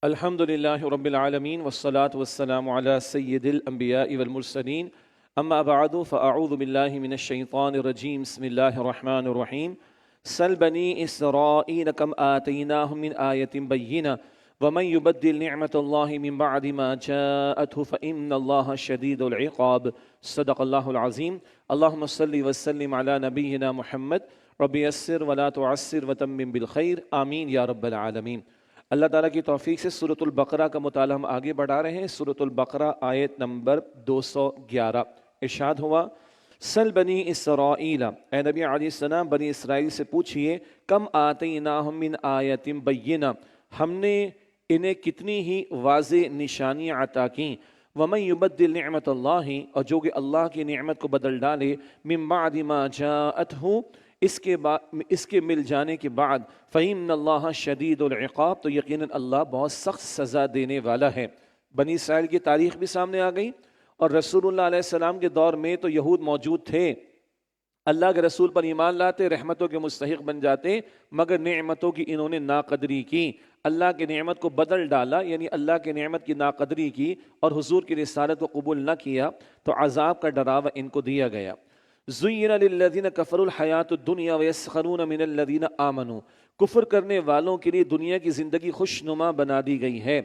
الحمد لله رب العالمين والصلاة والسلام على سيد الأنبياء والمرسلين أما بعد فأعوذ بالله من الشيطان الرجيم بسم الله الرحمن الرحيم سل بني إسرائيل كم آتيناهم من آية بينة ومن يبدل نعمة الله من بعد ما جاءته فإن الله شديد العقاب صدق الله العظيم اللهم صل وسلم على نبينا محمد رب يسر ولا تعسر وتمم بالخير آمين يا رب العالمين۔ اللہ تعالیٰ کی توفیق سے سورۃ البقرہ کا مطالعہ ہم آگے بڑھا رہے ہیں۔ سورۃ البقرہ آیت نمبر 211 ارشاد ہوا سل بنی اسرائیل، اے نبی علیہ السلام بنی اسرائیل سے پوچھئے کم آتیناہم من آیت بینہ، ہم نے انہیں کتنی ہی واضح نشانیاں عطا کیں، ومن یبدل نعمت اللہ، اور جو کہ اللہ کی نعمت کو بدل ڈالے، من بعد ما جاءتہ، اس کے مل جانے کے بعد، فَإِنَّ اللَّهَ شَدِيدُ الْعِقَابِ، تو یقیناً اللہ بہت سخت سزا دینے والا ہے۔ بنی اسرائیل کی تاریخ بھی سامنے آ گئی، اور رسول اللہ علیہ السلام کے دور میں تو یہود موجود تھے، اللہ کے رسول پر ایمان لاتے، رحمتوں کے مستحق بن جاتے، مگر نعمتوں کی انہوں نے ناقدری کی، اللہ کی نعمت کو بدل ڈالا، یعنی اللہ کی نعمت کی ناقدری کی اور حضور کی رسالت کو قبول نہ کیا، تو عذاب کا ڈراوا ان کو دیا گیا۔ زُيِّنَ لِلَّذِينَ كَفَرُوا الْحَيَاةُ الدُّنْيَا وَيَسْخَرُونَ مِنَ الَّذِينَ آمَنُوا، کفر کرنے والوں کے لیے دنیا کی زندگی خوشنما بنا دی گئی ہے،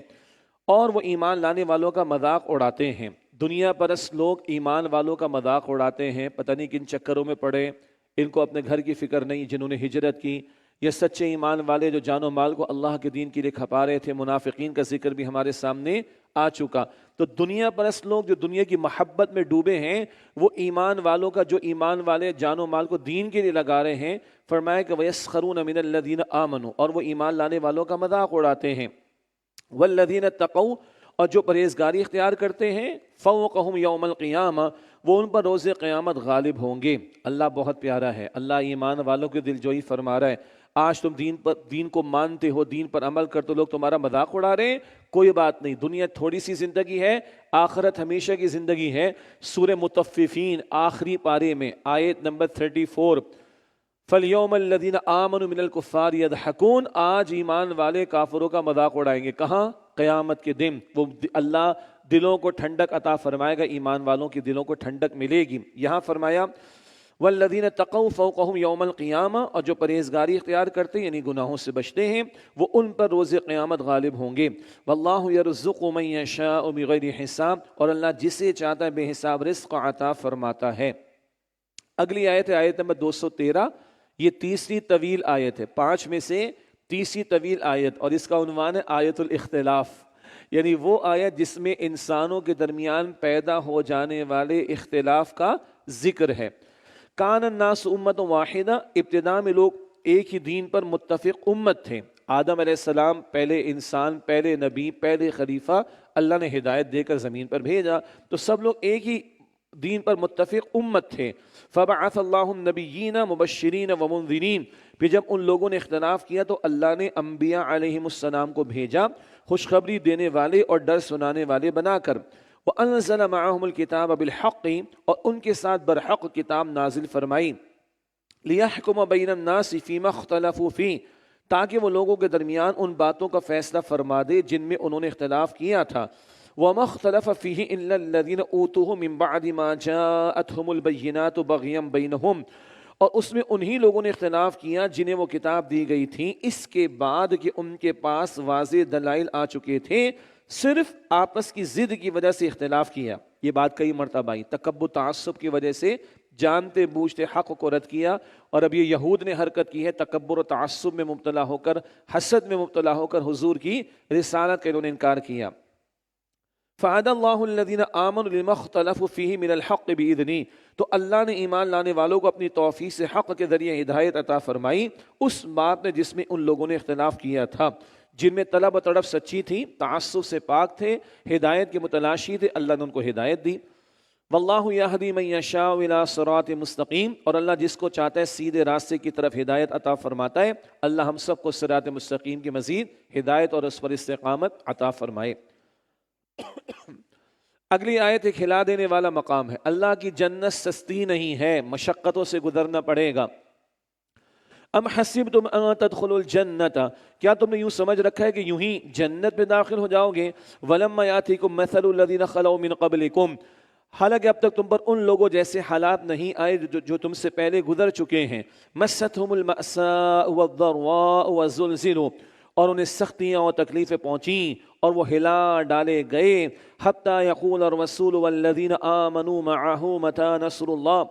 اور وہ ایمان لانے والوں کا مذاق اڑاتے ہیں۔ دنیا پرست لوگ ایمان والوں کا مذاق اڑاتے ہیں، پتہ نہیں کن چکروں میں پڑے، ان کو اپنے گھر کی فکر نہیں، جنہوں نے ہجرت کی، یا سچے ایمان والے جو جان و مال کو اللہ کے دین کے لیے کھپا رہے تھے، منافقین کا ذکر بھی ہمارے سامنے آ چکا۔ تو دنیا پرست لوگ جو دنیا کی محبت میں ڈوبے ہیں، وہ ایمان والوں کا، جو ایمان والے جان و مال کو دین کے لیے لگا رہے ہیں، فرمایا کہ وَيَسْخَرُونَ مِنَ الَّذِينَ آمَنُوا، اور وہ ایمان لانے والوں کا مذاق اڑاتے ہیں، وَالَّذِينَ اتَّقَوْا، اور جو پرہیزگاری اختیار کرتے ہیں، فَوْقَهُمْ يَوْمَ الْقِيَامَةِ، وہ ان پر روز قیامت غالب ہوں گے۔ اللہ بہت پیارا ہے، اللہ ایمان والوں کی دلجوئی فرما رہا ہے۔ آج تم دین کو مانتے ہو، دین پر عمل کرتے، لوگ تمہارا مذاق اڑا رہے ہیں، کوئی بات نہیں، دنیا تھوڑی سی زندگی ہے، آخرت ہمیشہ کی زندگی ہے۔ سورہ مطففین آخری پارے میں آیت نمبر 34، فَالْيَوْمَ الَّذِينَ آمَنُوا مِنَ الْكُفَّارِ يَضْحَكُونَ، آج ایمان والے کافروں کا مذاق اڑائیں گے، کہاں؟ قیامت کے دن۔ وہ اللہ دلوں کو ٹھنڈک عطا فرمائے گا، ایمان والوں کی دلوں کو ٹھنڈک ملے گی۔ یہاں فرمایا والذین اتقوا فوقہم یوم القیامہ، اور جو پرہیزگاری اختیار کرتے یعنی گناہوں سے بچتے ہیں، وہ ان پر روز قیامت غالب ہوں گے۔ واللہ یرزق من یشاء بغیر حساب، اور اللہ جسے چاہتا ہے بے حساب رزق عطا فرماتا ہے۔ اگلی آیت ہے آیت نمبر 213، یہ تیسری طویل آیت ہے، 5 میں سے تیسری طویل آیت، اور اس کا عنوان ہے آیت الاختلاف، یعنی وہ آیت جس میں انسانوں کے درمیان پیدا ہو جانے والے اختلاف کا ذکر ہے۔ کان الناس امت واحدہ، ابتدا میں لوگ ایک ہی دین پر متفق امت تھے۔ آدم علیہ السلام پہلے انسان، پہلے نبی، پہلے خلیفہ، اللہ نے ہدایت دے کر زمین پر بھیجا، تو سب لوگ ایک ہی دین پر متفق امت تھے۔ فبعث اللہ النبیین مبشرین ومنذرین، پھر جب ان لوگوں نے اختلاف کیا تو اللہ نے انبیاء علیہم السلام کو بھیجا، خوشخبری دینے والے اور ڈر سنانے والے بنا کر۔ وَأَنزَلَ مَعَهُمُ الْكِتَابَ بِالْحَقِّ، اور ان کے ساتھ برحق کتاب نازل فرمائی، لِيَحْكُمَ بَيْنَ النَّاسِ فِيمَا اخْتَلَفُوا فِيهِ، تاکہ وہ لوگوں کے درمیان ان باتوں کا فیصلہ فرما دے جن میں انہوں نے اختلاف کیا تھا۔ وَمَا اخْتَلَفَ فِيهِ إِلَّا الَّذِينَ أُوتُوهُ مِن بَعْدِ مَا جَاءَتْهُمُ الْبَيِّنَاتُ بَغْيًا بَيْنَهُمْ، اور اس میں انہی لوگوں نے اختلاف کیا جنہیں وہ کتاب دی گئی تھی اس کے بعد کہ ان کے پاس واضح دلائل آ چکے تھے، صرف آپس کی ضد کی وجہ سے اختلاف کیا۔ یہ بات کئی مرتبہ آئی، تکبر تعصب کی وجہ سے جانتے بوجھتے حق کو رد کیا، اور اب یہ یہود نے حرکت کی ہے، تکبر و تعصب میں مبتلا ہو کر، حسد میں مبتلا ہو کر حضور کی رسالت کا انہوں نے انکار کیا۔ فَعَدَ اللَّهُ الَّذِينَ آمَنُوا لِمَا اخْتَلَفُوا فِيهِ مِنَ الْحَقِّ بِإِذْنِهِ، تو اللہ نے ایمان لانے والوں کو اپنی توفیق سے حق کے ذریعے ہدایت عطا فرمائی اس بات میں جس میں ان لوگوں نے اختلاف کیا تھا، جن میں طلب و تڑپ سچی تھی، تعصب سے پاک تھے، ہدایت کے متلاشی تھے، اللہ نے ان کو ہدایت دی۔ واللہ یہدی من یشاء الی صراط مستقیم، اور اللہ جس کو چاہتا ہے سیدھے راستے کی طرف ہدایت عطا فرماتا ہے۔ اللہ ہم سب کو صراط مستقیم کی مزید ہدایت اور اس پر استقامت عطا فرمائے۔ اگلی آیت ایک ہلا دینے والا مقام ہے۔ اللہ کی جنت سستی نہیں ہے، مشقتوں سے گزرنا پڑے گا۔ ام حسبتم ان تدخلوا الجنت، کیا تم نے یوں سمجھ رکھا ہے کہ یوں ہی جنت میں داخل ہو جاؤ گے؟ ولما یاتیکم مثل الذین خلوا من قبلکم، حالانکہ اب تک تم پر ان لوگوں جیسے حالات نہیں آئے جو تم سے پہلے گزر چکے ہیں. مستہم المأساء والضراء وزلزلوا، اور انہیں سختیاں اور تکلیفیں پہنچیں اور وہ ہلا ڈالے گئے. حتی یقول الرسول والذین آمنوا معہ متی نصر اللہ،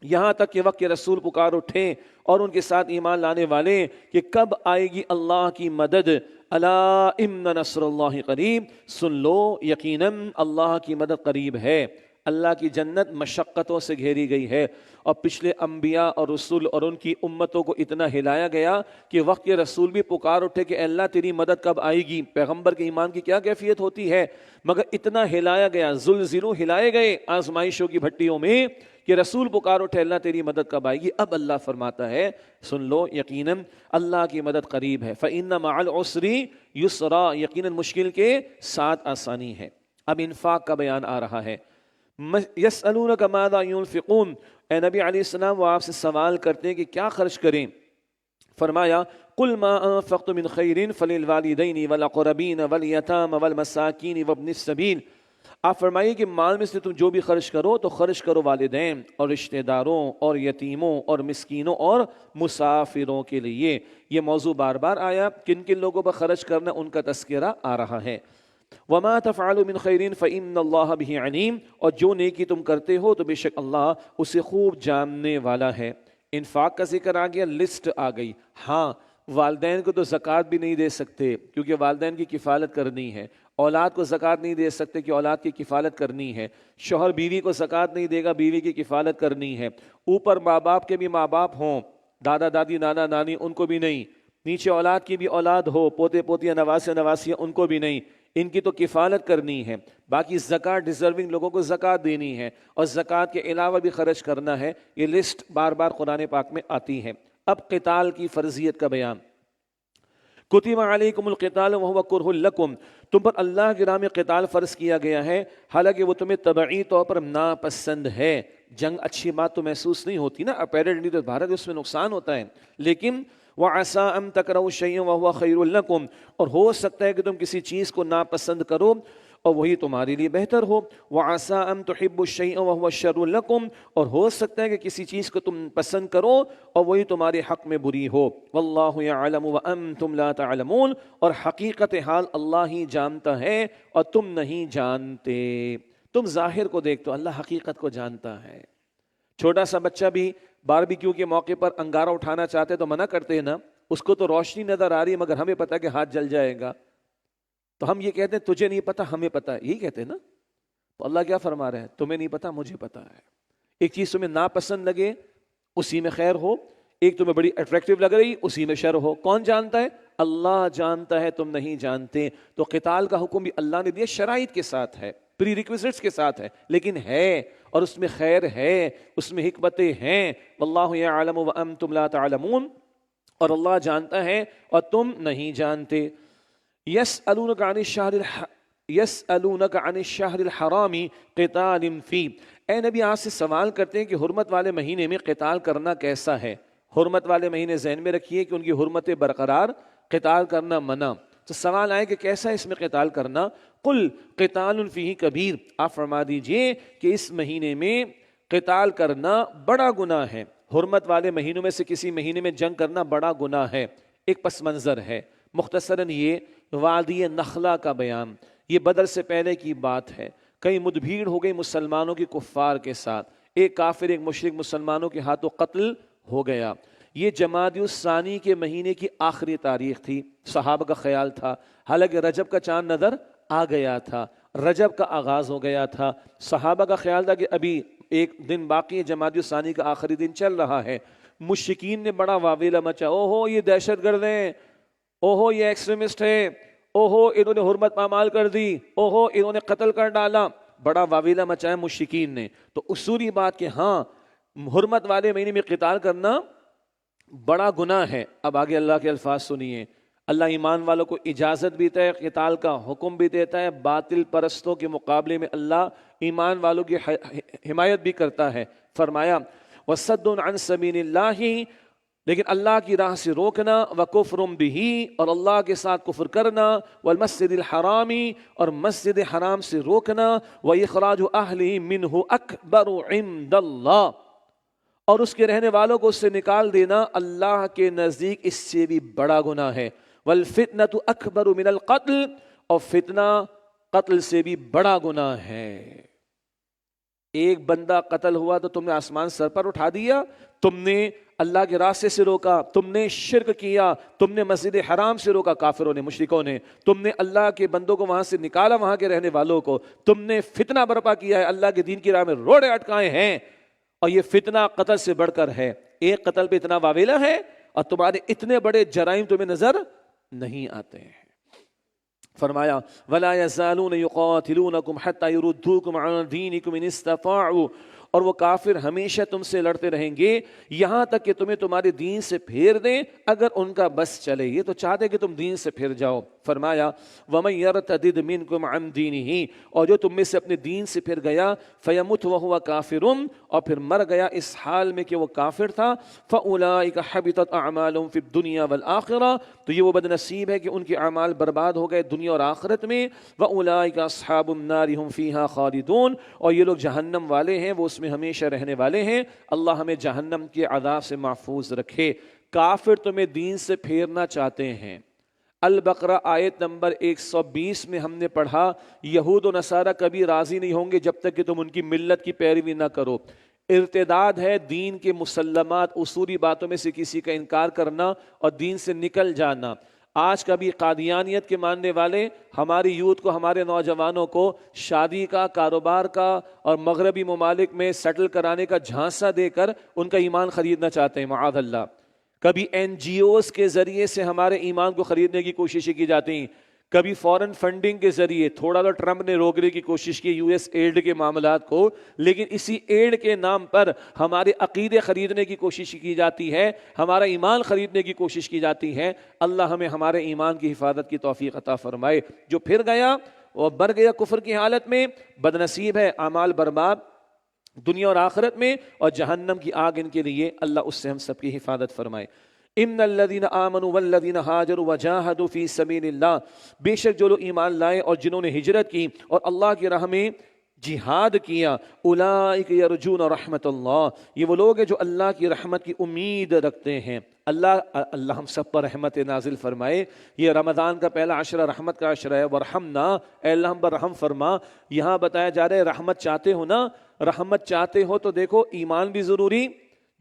یہاں تک کہ وقت کے رسول پکار اٹھے اور ان کے ساتھ ایمان لانے والے کہ کب آئے گی اللہ کی مدد. الا ان نصر اللہ قریب، سن لو یقیناً اللہ کی مدد قریب ہے. اللہ کی جنت مشقتوں سے گھیری گئی ہے، اور پچھلے انبیاء اور رسول اور ان کی امتوں کو اتنا ہلایا گیا کہ وقت کے رسول بھی پکار اٹھے کہ اے اللہ تیری مدد کب آئے گی. پیغمبر کے ایمان کی کیا کیفیت ہوتی ہے، مگر اتنا ہلایا گیا، زلزلوں ہلائے گئے آزمائشوں کی بھٹیوں میں کہ رسول پکار اٹھے اللہ تیری مدد کب آئے گی. اب اللہ فرماتا ہے سن لو یقیناً اللہ کی مدد قریب ہے. فإن مع العسر یسرا، یقیناً مشکل کے ساتھ آسانی ہے. اب انفاق کا بیان آ رہا ہے. یسألونک ماذا ينفقون، اے نبی علیہ السلام وہ آپ سے سوال کرتے ہیں کہ کیا خرچ کریں. فرمایا قل ما انفقتم من خیر فللوالدین والاقربین والیتام والمساکین وابن السبیل، آپ فرمائیے کہ مال میں سے تم جو بھی خرچ کرو تو خرچ کرو والدین اور رشتہ داروں اور یتیموں اور مسکینوں اور مسافروں کے لیے. یہ موضوع بار بار آیا، کن کن لوگوں پر خرچ کرنا ان کا تذکرہ آ رہا ہے. وما تفعلوا من خیر فإن اللہ بہ علیم، اور جو نیکی تم کرتے ہو تو بے شک اللہ اسے خوب جاننے والا ہے. انفاق کا ذکر آ گیا، لسٹ آ گئی. ہاں والدین کو تو زکوٰۃ بھی نہیں دے سکتے کیونکہ والدین کی کفالت کرنی ہے. اولاد کو زکوٰۃ نہیں دے سکتے کہ اولاد کی کفالت کرنی ہے. شوہر بیوی کو زکوٰۃ نہیں دے گا، بیوی کی کفالت کرنی ہے. اوپر ماں باپ کے بھی ماں باپ ہوں، دادا دادی نانا نانی، ان کو بھی نہیں. نیچے اولاد کی بھی اولاد ہو، پوتے پوتیاں نواسے نواسیاں، ان کو بھی نہیں. ان کی تو کفالت کرنی ہے. باقی زکوٰۃ ڈیزرونگ لوگوں کو زکوٰۃ دینی ہے، اور زکوٰۃ کے علاوہ بھی خرچ کرنا ہے. یہ لسٹ بار بار قرآن پاک میں آتی ہے. اب قتال کی فرضیت کا بیان. کتب علیکم القتال وہو کرہ لکم، تم پر اللہ کی راہ میں قتال فرض کیا گیا ہے حالانکہ وہ تمہیں طبعی طور پر ناپسند ہے. جنگ اچھی بات تو محسوس نہیں ہوتی نا، اپیرنٹلی تو بھارت اس میں نقصان ہوتا ہے. لیکن وَعَسَىٰ أَن تَكْرَهُوا شَيْئًا وَهُوَ خَيْرٌ لَكُمْ، اور ہو سکتا ہے کہ تم کسی چیز کو ناپسند کرو اور وہی تمہارے لیے بہتر ہو. وَعَسَىٰ أَن تُحِبُّوا الشَّيْءَ وَهُوَ شَرٌّ لَكُمْ، اور ہو سکتا ہے کہ کسی چیز کو تم پسند کرو اور وہی تمہارے حق میں بری ہو. وَاللَّهُ يَعْلَمُ وَأَنْتُمْ لَا تَعْلَمُونَ، اور حقیقت حال اللہ ہی جانتا ہے اور تم نہیں جانتے. تم ظاہر کو دیکھتے ہو، اللہ حقیقت کو جانتا ہے. چھوٹا سا بچہ بھی باربیکیو کے موقع پر انگارہ اٹھانا چاہتے تو منع کرتے ہیں نا، اس کو تو روشنی نظر آ رہی ہے مگر ہمیں پتہ ہے کہ ہاتھ جل جائے گا. تو ہم یہ کہتے ہیں تجھے نہیں پتا ہمیں پتا ہے، یہی کہتے ہیں نا. تو اللہ کیا فرما رہے ہیں، تمہیں نہیں پتا مجھے پتا ہے. ایک چیز تمہیں ناپسند لگے اسی میں خیر ہو، ایک تمہیں بڑی اٹریکٹیو لگ رہی اسی میں شر ہو. کون جانتا ہے؟ اللہ جانتا ہے، تم نہیں جانتے. تو قتال کا حکم بھی اللہ نے دیا، شرائط کے ساتھ ہے، پری ریکویزٹس کے ساتھ ہے، لیکن ہے اور اس میں خیر ہے، اس میں حکمتیں ہیں. واللہ یعلم وانتم لا تعلمون، اور اللہ جانتا ہے اور تم نہیں جانتے. یسألونک عن الشہر الحرام قتال فی، اے نبی آپ سے سوال کرتے ہیں کہ حرمت والے مہینے میں قتال کرنا کیسا ہے. حرمت والے مہینے ذہن میں رکھیے کہ ان کی حرمتیں برقرار، قتال کرنا منع. تو سوال آئے کہ کیسا ہے اس میں قتال کرنا. قل قتال فیہ کبیر، آپ فرما دیجئے کہ اس مہینے میں قتال کرنا بڑا گناہ ہے. حرمت والے مہینوں میں سے کسی مہینے میں جنگ کرنا بڑا گناہ ہے. ایک پس منظر ہے مختصراً یہ وادی نخلا کا بیان. یہ بدر سے پہلے کی بات ہے. کئی مدبھیڑ ہو گئی مسلمانوں کی کفار کے ساتھ، ایک کافر ایک مشرک مسلمانوں کے ہاتھوں قتل ہو گیا. یہ جمادی الثانی کے مہینے کی آخری تاریخ تھی. صحابہ کا خیال تھا، حالانکہ رجب کا چاند نظر آ گیا تھا، رجب کا آغاز ہو گیا تھا. صحابہ کا خیال تھا کہ ابھی ایک دن باقی ہے، جمادی الثانی کا آخری دن چل رہا ہے. مشرکین نے بڑا واویلا مچا، اوہو یہ دہشت گرد ہیں، اوہو یہ ایکسٹریمسٹ ہے، اوہو انہوں نے حرمت پامال کر دی، اوہو انہوں نے قتل کر ڈالا. بڑا واویلا مچایا مشرکین نے. تو اصولی بات کہ ہاں حرمت والے مہینے میں قتال کرنا بڑا گناہ ہے. اب آگے اللہ کے الفاظ سنیے. اللہ ایمان والوں کو اجازت بھی دیتا ہے، قتال کا حکم بھی دیتا ہے. باطل پرستوں کے مقابلے میں اللہ ایمان والوں کی حمایت بھی کرتا ہے. فرمایا وَصَدٌّ عَن سَبِيلِ اللَّهِ لیکن اللہ کی راہ سے روکنا، وَكُفْرٌ بِهِ، اور اللہ کے ساتھ کفر کرنا، وَالْمَسْجِدِ الْحَرَامِ، اور مسجد حرام سے روکنا، وَإِخْرَاجُ أَهْلِهِ مِنْهُ أَكْبَرُ عِنْدَ اللَّهِ، اور اس کے رہنے والوں کو اس سے نکال دینا اللہ کے نزدیک اس سے بھی بڑا گناہ ہے، وَالْفِتْنَةُ أَكْبَرُ مِنَ الْقَتْلِ، اور فتنہ قتل سے بھی بڑا گناہ ہے۔ ایک بندہ قتل ہوا تو تم نے آسمان سر پر اٹھا دیا، تم نے اللہ کے راستے سے روکا، تم نے شرک کیا، تم نے مسجد حرام سے روکا کافروں نے، مشرکوں نے، تم نے اللہ کے بندوں کو وہاں سے نکالا، وہاں کے رہنے والوں کو، تم نے فتنہ برپا کیا ہے، اللہ کے دین کی راہ میں روڑے اٹکائے ہیں، اور یہ فتنہ قتل سے بڑھ کر ہے۔ ایک قتل پہ اتنا واویلا ہے اور تمہارے اتنے بڑے جرائم تمہیں نظر نہیں آتے ہیں۔ فرمایا وَلَا يَزَالُونَ يُقَاتِلُونَكُمْ حَتَّى يُرُدُّوكُمْ عَنْ دِينِكُمْ إِنِ اسْتَطَاعُوا، اور وہ کافر ہمیشہ تم سے لڑتے رہیں گے یہاں تک کہ تمہیں تمہارے دین سے پھیر دیں، اگر ان کا بس چلے۔ یہ تو چاہتے کہ تم دین سے پھر جاؤ۔ فرمایا وَمَن يَرْتَدِدْ مِنْكُمْ عَنْ دِينِهِ، اور جو تم میں سے اپنے دین سے پھر گیا، فَيَمُتْ وَهُوَ كَافِرٌ، اور پھر مر گیا اس حال میں کہ وہ کافر تھا، فَأُولَئِكَ حَبِطَتْ أَعْمَالُهُمْ فِي الدُّنْيَا وَالْآخِرَةِ، تو یہ وہ بد نصیب ہے کہ ان کے اعمال برباد ہو گئے دنیا اور آخرت میں، وَأُولَئِكَ أَصْحَابُ النَّارِ هُمْ فِيهَا خَالِدُونَ، اور یہ لوگ جہنم والے ہیں، وہ اس میں ہمیشہ رہنے والے ہیں۔ اللہ ہمیں جہنم کے عذاب سے محفوظ رکھے۔ کافر تمہیں دین سے پھیرنا چاہتے ہیں۔ البقرہ آیت نمبر 120 میں ہم نے پڑھا یہود و نصارہ کبھی راضی نہیں ہوں گے جب تک کہ تم ان کی ملت کی پیروی نہ کرو۔ ارتداد ہے دین کے مسلمات، اصولی باتوں میں سے کسی کا انکار کرنا اور دین سے نکل جانا۔ آج کبھی قادیانیت کے ماننے والے ہماری یوتھ کو، ہمارے نوجوانوں کو شادی کا، کاروبار کا اور مغربی ممالک میں سیٹل کرانے کا جھانسا دے کر ان کا ایمان خریدنا چاہتے ہیں، معاذ اللہ۔ کبھی این جی اوز کے ذریعے سے ہمارے ایمان کو خریدنے کی کوششیں کی جاتی ہیں، کبھی فورن فنڈنگ کے ذریعے۔ تھوڑا تو ٹرمپ نے روکنے کی کوشش کی یو ایس ایڈ کے معاملات کو، لیکن اسی ایڈ کے نام پر ہمارے عقیدے خریدنے کی کوشش کی جاتی ہے، ہمارا ایمان خریدنے کی کوشش کی جاتی ہے۔ اللہ ہمیں ہمارے ایمان کی حفاظت کی توفیق عطا فرمائے۔ جو پھر گیا وہ بر گیا کفر کی حالت میں، بد نصیب ہے، اعمال برباد دنیا اور آخرت میں، اور جہنم کی آگ ان کے لیے، اللہ اس سے ہم سب کی حفاظت فرمائے۔ ان الذين آمنوا والذين هاجروا وجاهدوا في سبيل الله، بے شک جو لوگ ایمان لائے اور جنہوں نے ہجرت کی اور اللہ کی راہ میں جہاد کیا، اولئک یرجون رحمت اللہ، یہ وہ لوگ ہیں جو اللہ کی رحمت کی امید رکھتے ہیں۔ اللہ ہم سب پر رحمت نازل فرمائے۔ یہ رمضان کا پہلا عشرہ رحمت کا عشرہ ہے، ورحمنا، اے اللہ ہم پر رحم فرما۔ یہاں بتایا جا رہا ہے رحمت چاہتے ہو نا، رحمت چاہتے ہو تو دیکھو ایمان بھی ضروری،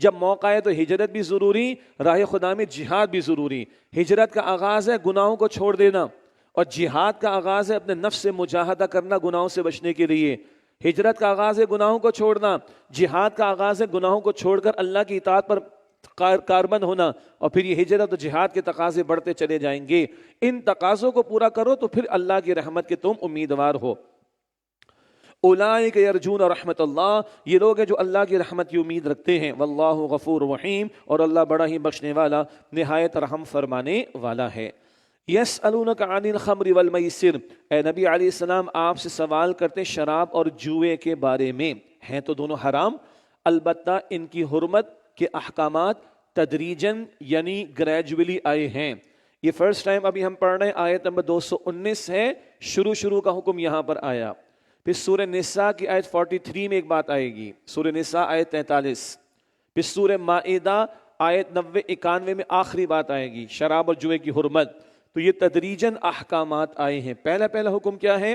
جب موقع ہے تو ہجرت بھی ضروری، راہ خدا میں جہاد بھی ضروری۔ ہجرت کا آغاز ہے گناہوں کو چھوڑ دینا، اور جہاد کا آغاز ہے اپنے نفس سے مجاہدہ کرنا گناہوں سے بچنے کے لیے۔ ہجرت کا آغاز ہے گناہوں کو چھوڑنا، جہاد کا آغاز ہے گناہوں کو چھوڑ کر اللہ کی اطاعت پر کاربند ہونا، اور پھر یہ ہجرت و جہاد کے تقاضے بڑھتے چلے جائیں گے۔ ان تقاضوں کو پورا کرو تو پھر اللہ کی رحمت کے تم امیدوار ہو۔ اولئک یرجون رحمت اللہ، یہ لوگ ہیں جو اللہ کی رحمت کی امید رکھتے ہیں۔ واللہ غفور رحیم، اور اللہ بڑا ہی بخشنے والا، نہایت رحم فرمانے والا ہے۔ یسألونک عن الخمر والمیسر، اے نبی علیہ السلام آپ سے سوال کرتے شراب اور جوئے کے بارے میں، ہیں تو دونوں حرام، البتہ ان کی حرمت کے احکامات تدریجاً یعنی گریجولی آئے ہیں۔ یہ فرسٹ ٹائم ابھی ہم پڑھ رہے ہیں، آیت نمبر 219 ہے، شروع کا حکم یہاں پر آیا۔ پھر سورہ نساء کی آیت 43 میں ایک بات آئے گی، سورہ نساء آیت 43، پھر سورہ مائدہ آیت 90-91 میں آخری بات آئے گی، شراب اور جوئے کی حرمت۔ تو یہ تدریجاً احکامات آئے ہیں۔ پہلا حکم کیا ہے؟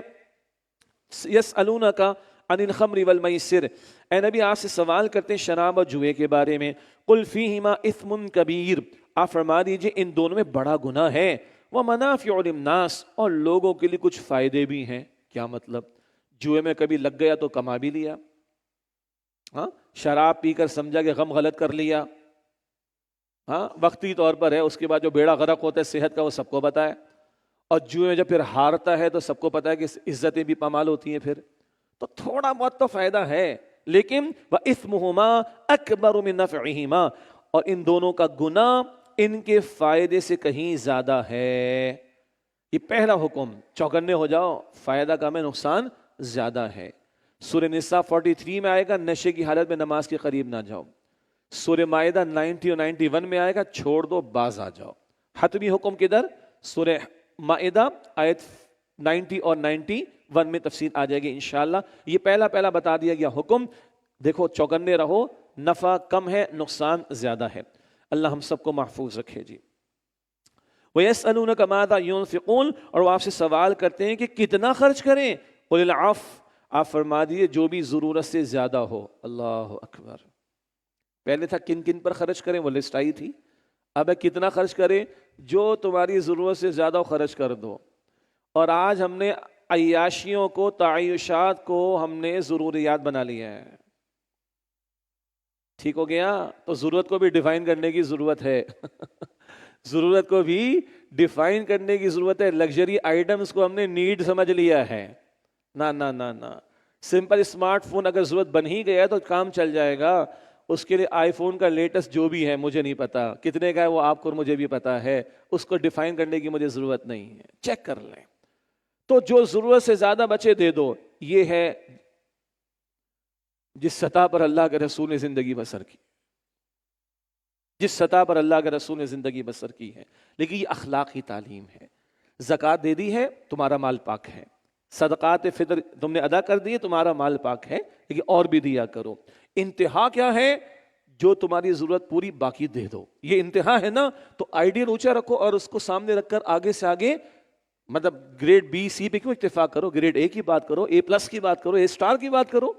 یسألونک عن الخمر والمیسر، اے نبی آپ سے سوال کرتے ہیں شراب اور جوئے کے بارے میں، قل فیہما اثم کبیر، آپ فرما دیجئے ان دونوں میں بڑا گناہ ہے، ومنافع للناس، اور لوگوں کے لیے کچھ فائدے بھی ہیں۔ کیا مطلب؟ جوئے میں کبھی لگ گیا تو کما بھی لیا، ہاں، شراب پی کر سمجھا کہ غم غلط کر لیا، ہاں، وقتی طور پر ہے، اس کے بعد جو بیڑا غرق ہوتا ہے صحت کا وہ سب کو پتا ہے، اور جوئے میں جب پھر ہارتا ہے تو سب کو پتا ہے کہ عزتیں بھی پامال ہوتی ہیں، پھر تو تھوڑا بہت تو فائدہ ہے، لیکن وَإِثْمُهُمَا أَكْبَرُ مِن نَفْعِهِمَا، اور ان دونوں کا گناہ ان کے فائدے سے کہیں زیادہ ہے۔ یہ پہلا حکم، چوکنے ہو جاؤ، فائدہ کم ہے، نقصان زیادہ ہے۔ سورہ نساء 43 میں آئے گا، نشے کی حالت میں نماز کے قریب نہ جاؤ۔ سورہ مائدہ 90 اور 91 میں آئے گا، چھوڑ دو باز آ جاؤ. حتمی حکم کدھر؟ سورہ مائدہ آیت 90 اور 91 میں تفصیل آ جائے گی انشاءاللہ. یہ پہلا بتا دیا گیا حکم. دیکھو چوکنے رہو، نفع کم ہے نقصان زیادہ ہے. اللہ ہم سب کو محفوظ رکھے جی. وَيَسْأَلُونَكَ مَاذَا يُنْفِقُونَ، اور وہ آپ سے سوال کرتے ہیں کہ کتنا خرچ کریں. قُلِ الْعَفْوَ، آپ فرما دیے جو بھی ضرورت سے زیادہ ہو. اللہ اکبر. پہلے تھا کن کن پر خرچ کریں، وہ لسٹ آئی تھی. اب ہے کتنا خرچ کریں، جو تمہاری ضرورت سے زیادہ ہو خرچ کر دو. اور آج ہم نے عیاشیوں کو، تعیشات کو ہم نے ضروریات بنا لیا ہے. ٹھیک ہو گیا؟ تو ضرورت کو بھی ڈیفائن کرنے کی ضرورت ہے. ضرورت کو بھی ڈیفائن کرنے کی ضرورت ہے. لگژری آئٹمز کو ہم نے نیڈ سمجھ لیا ہے. نہ نہ نہ نہ، سمپل اسمارٹ فون اگر ضرورت بن ہی گیا تو کام چل جائے گا. اس کے لیے آئی فون کا لیٹسٹ جو بھی ہے مجھے نہیں پتا کتنے کا ہے، وہ آپ کو اور مجھے بھی پتا ہے. اس کو ڈیفائن کرنے کی مجھے ضرورت نہیں ہے، چیک کر لیں. تو جو ضرورت سے زیادہ بچے دے دو. یہ ہے جس سطح پر اللہ کے رسول نے زندگی بسر کی، جس سطح پر اللہ کے رسول نے زندگی بسر کی ہے. لیکن یہ اخلاقی تعلیم ہے. زکوٰۃ دے دی ہے، تمہارا مال پاک ہے. صدقات فطر تم نے ادا کر دی ہے، تمہارا مال پاک ہے، لیکن اور بھی دیا کرو. انتہا کیا ہے؟ جو تمہاری ضرورت پوری باقی دے دو. یہ انتہا ہے نا. تو آئیڈیل اونچا رکھو اور اس کو سامنے رکھ کر آگے سے آگے، مطلب گریڈ بی سی پہ کیوں اکتفا کرو، گریڈ اے کی بات کرو، اے پلس کی بات کرو، اے اسٹار کی بات کرو.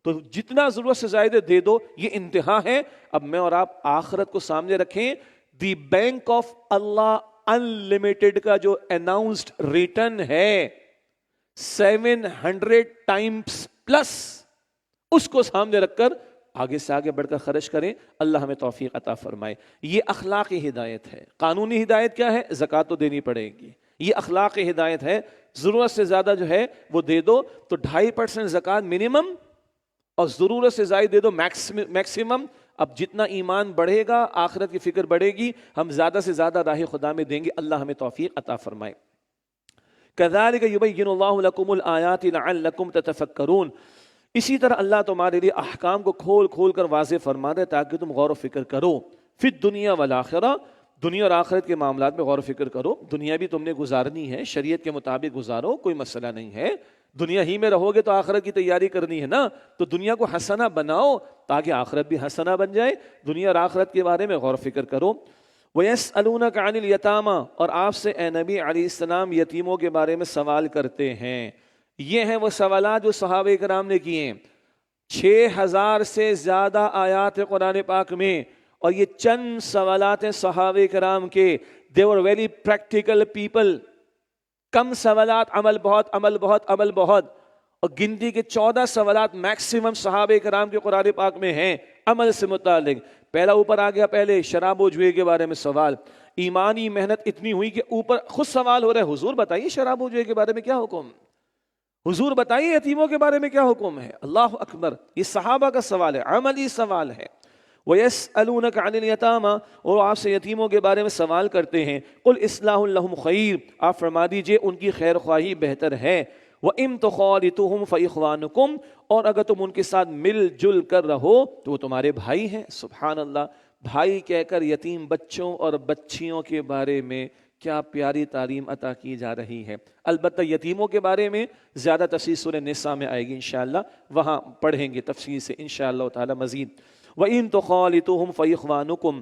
تو جتنا ضرورت سے زائد دے دو، یہ انتہا ہے. اب میں اور آپ آخرت کو سامنے رکھیں. The bank of Allah unlimited کا جو اناؤنسڈ ریٹرن ہے 700 ٹائمز پلس، اس کو سامنے رکھ کر آگے سے آگے بڑھ کر خرچ کریں. اللہ ہمیں توفیق عطا فرمائے. یہ اخلاقی ہدایت ہے. قانونی ہدایت کیا ہے؟ زکوٰۃ تو دینی پڑے گی. یہ اخلاقی ہدایت ہے. ضرورت سے زیادہ جو ہے وہ دے دو. تو 2.5% زکوٰۃ منیمم، اور ضرورت سے زائد دے دو میکسیمم. اب جتنا ایمان بڑھے گا، آخرت کی فکر بڑھے گی، ہم زیادہ سے زیادہ راہ خدا میں دیں گے. اللہ ہمیں توفیق عطا فرمائے. كذلك يبين الله لكم الآيات لعلكم تتفكرون. اسی طرح اللہ تمہارے لیے احکام کو کھول کھول کر واضح فرما دے تاکہ تم غور و فکر کرو. فی الدنیا والآخرہ، دنیا اور آخرت کے معاملات میں غور و فکر کرو. دنیا بھی تم نے گزارنی ہے، شریعت کے مطابق گزارو، کوئی مسئلہ نہیں ہے. دنیا ہی میں رہو گے تو آخرت کی تیاری کرنی ہے نا. تو دنیا کو حسنہ بناؤ تاکہ آخرت بھی حسنہ بن جائے. دنیا اور آخرت کے بارے میں غور و فکر کرو. وَيَسْأَلُونَكَ عَنِ الْيَتَامَى، اور آپ سے اے نبی علیہ السلام یتیموں کے بارے میں سوال کرتے ہیں. یہ ہیں وہ سوالات جو صحابہ کرام نے کیے ہیں. 6000 سے زیادہ آیات قرآن پاک میں، اور یہ چند سوالات ہیں صحابہ کرام کے. they were very practical people. کم سوالات، عمل بہت، عمل بہت، عمل بہت. اور گنتی کے 14 سوالات میکسیمم صحابہ کرام کے قرآن پاک میں ہیں عمل سے متعلق. پہلا اوپر آ گیا، پہلے شراب و جوئے کے بارے میں سوال. ایمانی محنت اتنی ہوئی کہ اوپر خود سوال ہو رہا ہے، حضور بتائیے شراب و جوئے کے بارے میں کیا حکم، حضور بتائیے یتیموں کے بارے میں کیا حکم ہے. اللہ اکبر. یہ صحابہ کا سوال ہے، عملی سوال ہے. وَيَسْأَلُونَكَ عَنِ الْيَتَامَى، اور آپ سے یتیموں کے بارے میں سوال کرتے ہیں. قُلْ إِصْلَاحٌ لَهُمْ خَيْرٌ، آپ فرما دیجئے ان کی خیر خواہی بہتر ہے. وَإِن تُخَالِطُوهُمْ فَإِخْوَانُكُمْ، اور اگر تم ان کے ساتھ مل جل کر رہو تو وہ تمہارے بھائی ہیں. سبحان اللہ. بھائی کہہ کر یتیم بچوں اور بچیوں کے بارے میں کیا پیاری تعلیم عطا کی جا رہی ہے. البتہ یتیموں کے بارے میں زیادہ تفصیل سورہ نساء میں آئے گی انشاءاللہ، وہاں پڑھیں گے تفصیل سے انشاءاللہ تعالی مزید. وَإِن تُخَالِطُوهُمْ فَإِخْوَانُكُمْ،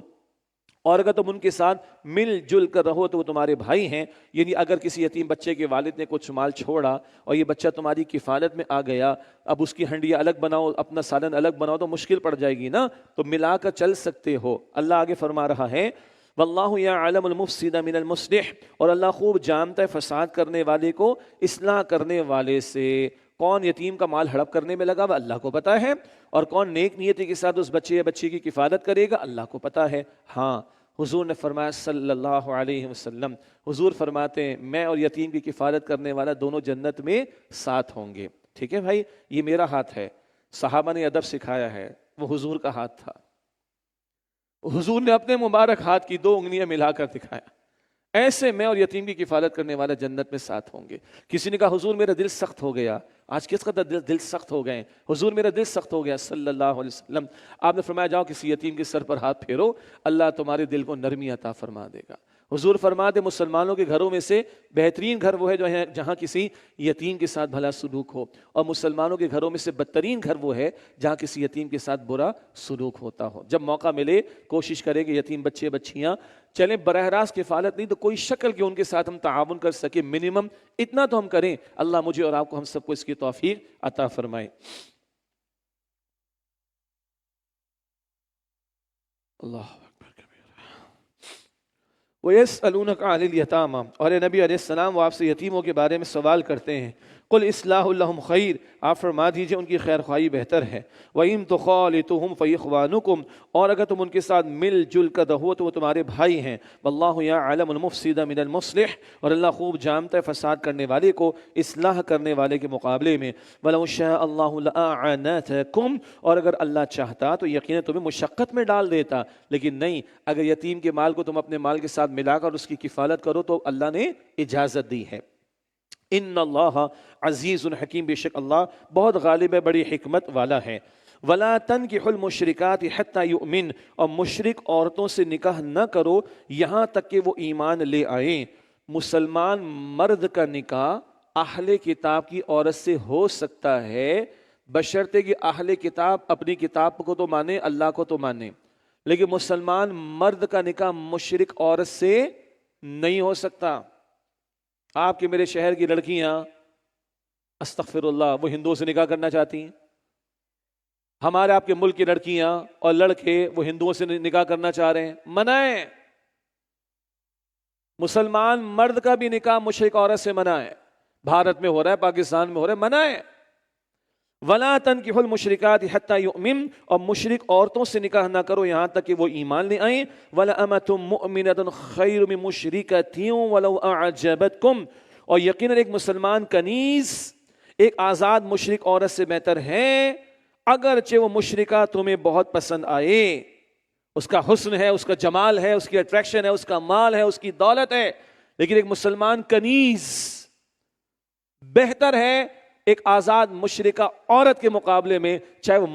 اور اگر تم ان کے ساتھ مل جل کر رہو تو وہ تمہارے بھائی ہیں. یعنی اگر کسی یتیم بچے کے والد نے کچھ مال چھوڑا اور یہ بچہ تمہاری کفالت میں آ گیا، اب اس کی ہنڈیاں الگ بناؤ، اپنا سالن الگ بناؤ تو مشکل پڑ جائے گی نا. تو ملا کر چل سکتے ہو. اللہ آگے فرما رہا ہے واللہ یعلم المفسد من المصلح، اور اللہ خوب جانتا ہے فساد کرنے والے کو اصلاح کرنے والے سے. کون یتیم کا مال ہڑپ کرنے میں لگا ہوا اللہ کو پتا ہے، اور کون نیک نیتی کے ساتھ اس بچے یا بچی کی کفالت کرے گا اللہ کو پتا ہے. ہاں، حضور نے فرمایا صلی اللہ علیہ وسلم، حضور فرماتے ہیں میں اور یتیم کی کفالت کرنے والا دونوں جنت میں ساتھ ہوں گے. ٹھیک ہے بھائی، یہ میرا ہاتھ ہے. صحابہ نے ادب سکھایا ہے، وہ حضور کا ہاتھ تھا. حضور نے اپنے مبارک ہاتھ کی 2 انگلیاں ملا کر دکھایا. ایسے میں اور یتیم کی کفالت کرنے والا جنت میں ساتھ ہوں گے۔ کسی نے کہا حضور میرا دل سخت ہو گیا، آج کس قدر دل سخت ہو گئے، حضور میرا دل سخت ہو گیا صلی اللہ علیہ وسلم۔ آپ نے فرمایا جاؤ کسی یتیم کے سر پر ہاتھ پھیرو، اللہ تمہارے دل کو نرمی عطا فرما دے گا۔ حضور فرماتے مسلمانوں کے گھروں میں سے بہترین گھر وہ ہے جو ہے جہاں کسی یتیم کے ساتھ بھلا سلوک ہو، اور مسلمانوں کے گھروں میں سے بدترین گھر وہ ہے جہاں کسی یتیم کے ساتھ برا سلوک ہوتا ہو۔ جب موقع ملے کوشش کریں کہ یتیم بچے بچیاں چلیں، براہ راست کفالت نہیں تو کوئی شکل کہ ان کے ساتھ ہم تعاون کر سکیں، منیمم اتنا تو ہم کریں۔ اللہ مجھے اور آپ کو ہم سب کو اس کی توفیق عطا فرمائے۔ اللہ وَيَسْأَلُونَكَ عَنِ الْيَتَامَى، اور اے نبی علیہ السلام وہ آپ سے یتیموں کے بارے میں سوال کرتے ہیں۔ قُلْ إِصْلَاحٌ لَهُمْ خَيْرٌ، آپ فرما دیجئے ان کی خیر خواہی بہتر ہے۔ وَإِن تُخَالِطُوهُمْ فَإِخْوَانُكُمْ، اور اگر تم ان کے ساتھ مل جل کر رہو تو وہ تمہارے بھائی ہیں۔ وَاللَّهُ يَعْلَمُ الْمُفْسِدَ مِنَ الْمُصْلِحِ، اور اللہ خوب جانتا ہے فساد کرنے والے کو اصلاح کرنے والے کے مقابلے میں۔ وَلَوْ شَاءَ اللَّهُ لَأَعَانَتَكُمْ، اور اگر اللہ چاہتا تو یقیناً تمہیں مشقت میں ڈال دیتا، لیکن نہیں، اگر یتیم کے مال کو تم اپنے مال کے ساتھ ملا کر اس کی کفالت کرو تو اللہ نے اجازت دی ہے۔ ان اللہ عزیز حکیم، بے شک اللہ بہت غالب ہے، بڑی حکمت والا ہے۔ ولا تنکحوا المشرکات حتی یؤمن، اور مشرک عورتوں سے نکاح نہ کرو یہاں تک کہ وہ ایمان لے آئیں۔ مسلمان مرد کا نکاح اہل کتاب کی عورت سے ہو سکتا ہے بشرطے کہ اہل کتاب اپنی کتاب کو تو مانے، اللہ کو تو مانے، لیکن مسلمان مرد کا نکاح مشرک عورت سے نہیں ہو سکتا۔ آپ کے میرے شہر کی لڑکیاں استغفر اللہ وہ ہندوؤں سے نکاح کرنا چاہتی ہیں، ہمارے آپ کے ملک کی لڑکیاں اور لڑکے وہ ہندوؤں سے نکاح کرنا چاہ رہے ہیں، منع ہے۔ مسلمان مرد کا بھی نکاح مشرک عورت سے منع ہے، بھارت میں ہو رہا ہے، پاکستان میں ہو رہا ہے، منع ہے۔ وَلَا تَنْكِحُوا الْمُشْرِكَاتِ حَتَّى يُؤْمِنْ، اور مشرک عورتوں سے نکاح نہ کرو یہاں تک کہ وہ ایمان لے آئیں۔ وَلَأَمَةٌ مُؤْمِنَةٌ خَيْرٌ مِّن مُشْرِكَةٍ وَلَوْ أَعْجَبَتْكُمْ، اور یقیناً ایک مسلمان کنیز ایک آزاد مشرک عورت سے بہتر ہے اگرچہ وہ مشرکہ تمہیں بہت پسند آئے، اس کا حسن ہے، اس کا جمال ہے، اس کی اٹریکشن ہے، اس کا مال ہے، اس کی دولت ہے، لیکن ایک مسلمان کنیز بہتر ہے ایک آزاد مشرکہ عورت کے مقابلے میں، چاہے وہ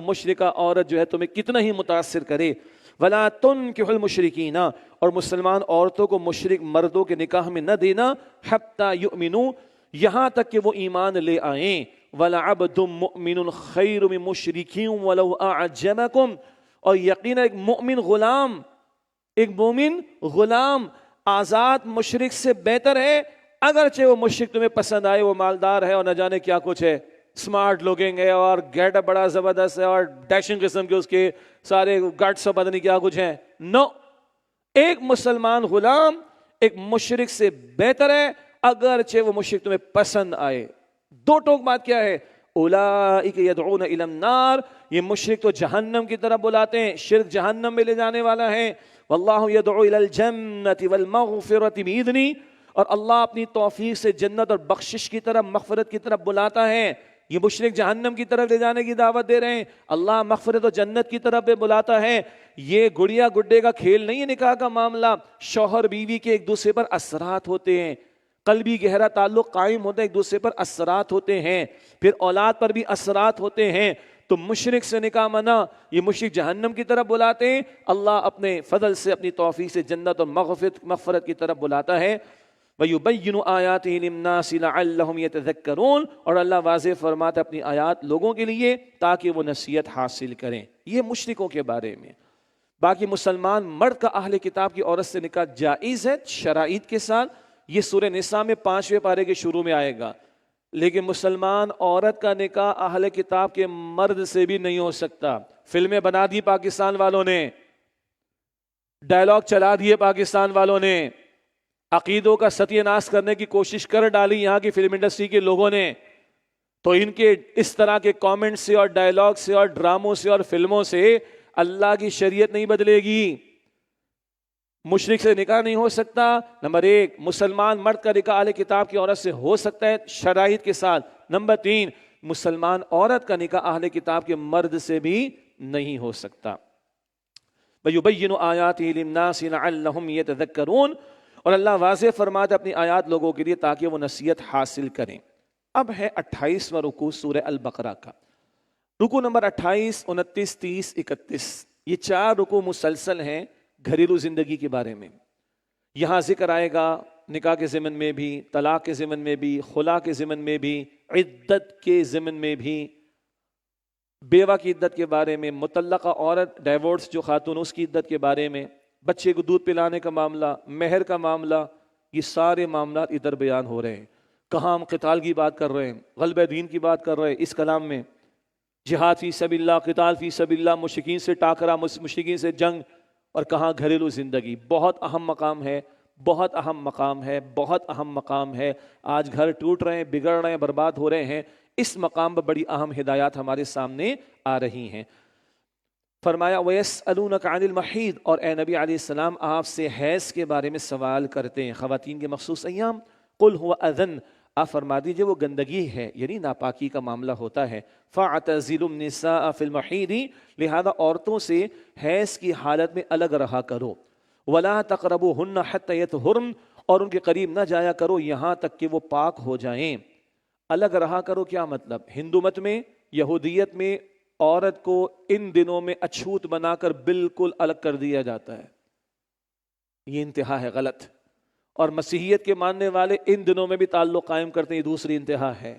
مشرکہ عورت جو ہے تمہیں کتنا ہی متاثر کرے۔ وَلَا تُنْكِحُوا الْمُشْرِكِينَ، اور مسلمان عورتوں کو مشرک مردوں کے نکاح میں نہ دینا، حَتَّى يُؤْمِنُوا، یہاں تک کہ وہ ایمان لے آئیں۔ وَلَعَبْدٌ مُؤْمِنٌ خَيْرٌ مِّن مُشْرِكٍ وَلَوْ أَعْجَبَكُمْ، اور یقینا ایک مومن غلام آزاد مشرک سے بہتر ہے اگرچہ وہ مشرک تمہیں پسند آئے، وہ مالدار ہے اور نہ جانے کیا کچھ ہے، اسمارٹ لوکنگ ہے اور گیٹ اپ بڑا زبردست ہے اور ڈیشنگ قسم کے اس کے سارے گٹس اور پتہ نہیں کیا کچھ ہیں۔ نو، ایک مسلمان غلام ایک مشرک سے بہتر ہے اگرچہ وہ مشرک تمہیں پسند آئے۔ دو ٹوک بات کیا ہے؟ اولئک یدعون الی النار، یہ مشرک تو جہنم کی طرف بلاتے ہیں، شرک جہنم میں لے جانے والا ہے۔ واللہ یدعو الی الجنۃ والمغفرۃ بإذنہ، اور اللہ اپنی توفیق سے جنت اور بخشش کی طرف، مغفرت کی طرف بلاتا ہے۔ یہ مشرک جہنم کی طرف لے جانے کی دعوت دے رہے ہیں، اللہ مغفرت و جنت کی طرف بلاتا ہے۔ یہ گڑیا گڈے کا کھیل نہیں ہے نکاح کا معاملہ، شوہر بیوی کے ایک دوسرے پر اثرات ہوتے ہیں، قلبی گہرا تعلق قائم ہوتا ہے، ایک دوسرے پر اثرات ہوتے ہیں، پھر اولاد پر بھی اثرات ہوتے ہیں۔ تو مشرک سے نکاح منع، یہ مشرک جہنم کی طرف بلاتے ہیں، اللہ اپنے فضل سے اپنی توفیق سے جنت اور مغفرت کی طرف بلاتا ہے۔ وَيُبَيِّنُ آيَاتِهِ لِلنَّاسِ لَعَلَّهُمْ يَتَذَكَّرُونَ، اور اللہ واضح فرماتا اپنی آیات لوگوں کے لیے تاکہ وہ نصیحت حاصل کریں۔ یہ مشرکوں کے بارے میں۔ باقی مسلمان مرد کا اہل کتاب کی عورت سے نکاح جائز ہے شرائط کے ساتھ، یہ سورہ نساء میں 5ویں پارے کے شروع میں آئے گا، لیکن مسلمان عورت کا نکاح اہل کتاب کے مرد سے بھی نہیں ہو سکتا۔ فلمیں بنا دی پاکستان والوں نے، ڈائلاگ چلا دیے پاکستان والوں نے، عقیدوں کا ستیہ ناش کرنے کی کوشش کر ڈالی یہاں کی فلم انڈسٹری کے لوگوں نے، تو ان کے اس طرح کے کامنٹ سے اور ڈائلاگ سے اور ڈراموں سے اور فلموں سے اللہ کی شریعت نہیں بدلے گی۔ مشرک سے نکاح نہیں ہو سکتا، نمبر 1۔ مسلمان مرد کا نکاح اہل کتاب کی عورت سے ہو سکتا ہے شرائط کے ساتھ، نمبر 3۔ مسلمان عورت کا نکاح اہل کتاب کے مرد سے بھی نہیں ہو سکتا۔ وَيُبَيِّنُ آيَاتِهِ لِلنَّاسِ لَعَلَّهُمْ يَتَذَكَّرُونَ، اور اللہ واضح فرماتا ہے اپنی آیات لوگوں کے لیے تاکہ وہ نصیحت حاصل کریں۔ اب ہے 28واں رکوع سورہ البقرہ کا، رکوع نمبر 28، 29، 30، 31۔ یہ 4 رکوع مسلسل ہیں گھریلو زندگی کے بارے میں۔ یہاں ذکر آئے گا نکاح کے ضمن میں بھی، طلاق کے ضمن میں بھی، خلا کے ضمن میں بھی، عدت کے ضمن میں بھی، بیوہ کی عدت کے بارے میں، مطلقہ عورت ڈائیورس جو خاتون اس کی عدت کے بارے میں، بچے کو دودھ پلانے کا معاملہ، مہر کا معاملہ، یہ سارے معاملات ادھر بیان ہو رہے ہیں۔ کہاں ہم قتال کی بات کر رہے ہیں، غلبہ دین کی بات کر رہے ہیں اس کلام میں، جہاد فی سبیل اللہ، قتال فی سبیل اللہ، مشرکین سے ٹاکرا، مشرکین سے جنگ، اور کہاں گھریلو زندگی۔ بہت اہم مقام ہے، بہت اہم مقام ہے، بہت اہم مقام ہے۔ آج گھر ٹوٹ رہے ہیں، بگڑ رہے ہیں، برباد ہو رہے ہیں، اس مقام پر بڑی اہم ہدایات ہمارے سامنے آ رہی ہیں۔ فرمایا وَيَسْأَلُونَكَ عَنِ الْمَحِيضِ، اور اے نبی علیہ السلام آپ سے حیض کے بارے میں سوال کرتے ہیں، خواتین کے مخصوص ایام۔ قُلْ هُوَ أَذًى، آپ فرما دیجئے وہ گندگی ہے، یعنی ناپاکی کا معاملہ ہوتا ہے۔ فَاعْتَزِلُوا النِّسَاءَ فِي الْمَحِيضِ، لہذا عورتوں سے حیض کی حالت میں الگ رہا کرو۔ وَلَا تَقْرَبُوهُنَّ حَتَّى يَطْهُرْنَ، اور ان کے قریب نہ جایا کرو یہاں تک کہ وہ پاک ہو جائیں۔ الگ رہا کرو کیا مطلب؟ ہندو مت میں، یہودیت میں عورت کو ان دنوں میں اچھوت بنا کر بالکل الگ کر دیا جاتا ہے، یہ انتہا ہے، غلط۔ اور مسیحیت کے ماننے والے ان دنوں میں بھی تعلق قائم کرتے ہیں، یہ دوسری انتہا ہے۔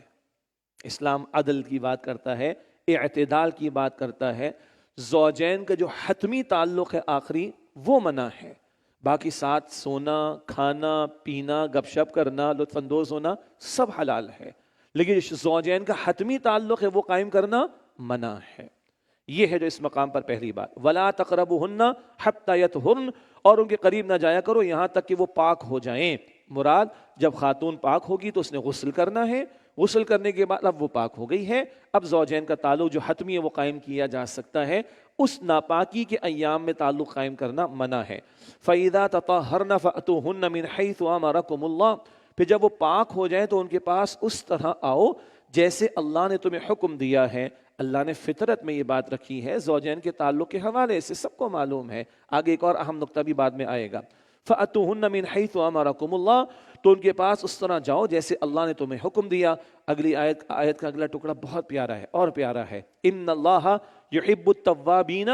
اسلام عدل کی بات کرتا ہے، اعتدال کی بات کرتا ہے، زوجین کا جو حتمی تعلق ہے آخری وہ منع ہے، باقی ساتھ سونا، کھانا، پینا، گپ شپ کرنا، لطف اندوز ہونا سب حلال ہے، لیکن زوجین کا حتمی تعلق ہے وہ قائم کرنا منع ہے۔ یہ ہے جو اس مقام پر پہلی بات۔ وَلَا تَقْرَبُوهُنَّ حَتَّى يَطْهُرْنَ، اور ان کے قریب نہ جایا کرو یہاں تک کہ وہ پاک ہو جائیں۔ مراد جب خاتون پاک ہوگی تو اس نے غسل کرنا ہے، غسل کرنے کے بعد اب وہ پاک ہو گئی ہے، اب زوجین کا تعلق جو حتمی ہے وہ قائم کیا جا سکتا ہے، اس ناپاکی کے ایام میں تعلق قائم کرنا منع ہے۔ فَإِذَا تَطَهَّرْنَ فَأْتُوهُنَّ مِنْ حَيْثُ أَمَرَكُمُ اللَّهُ، پھر جب وہ پاک ہو جائیں تو ان کے پاس اس طرح آؤ جیسے اللہ نے تمہیں حکم دیا ہے۔ اللہ نے فطرت میں یہ بات رکھی ہے زوجین کے تعلق کے حوالے سے، سب کو معلوم ہے، آگے ایک اور اہم نقطہ بھی بعد میں آئے گا۔ فَأْتُوهُنَّ مِنْ حَيْثُ أَمَرَكُمُ اللَّهُ، تو ان کے پاس اس طرح جاؤ جیسے اللہ نے تمہیں حکم دیا۔ اگلی آیت کا اگلا ٹکڑا بہت پیارا ہے اور پیارا ہے۔ إِنَّ اللَّهَ يُحِبُّ التَّوَّابِينَ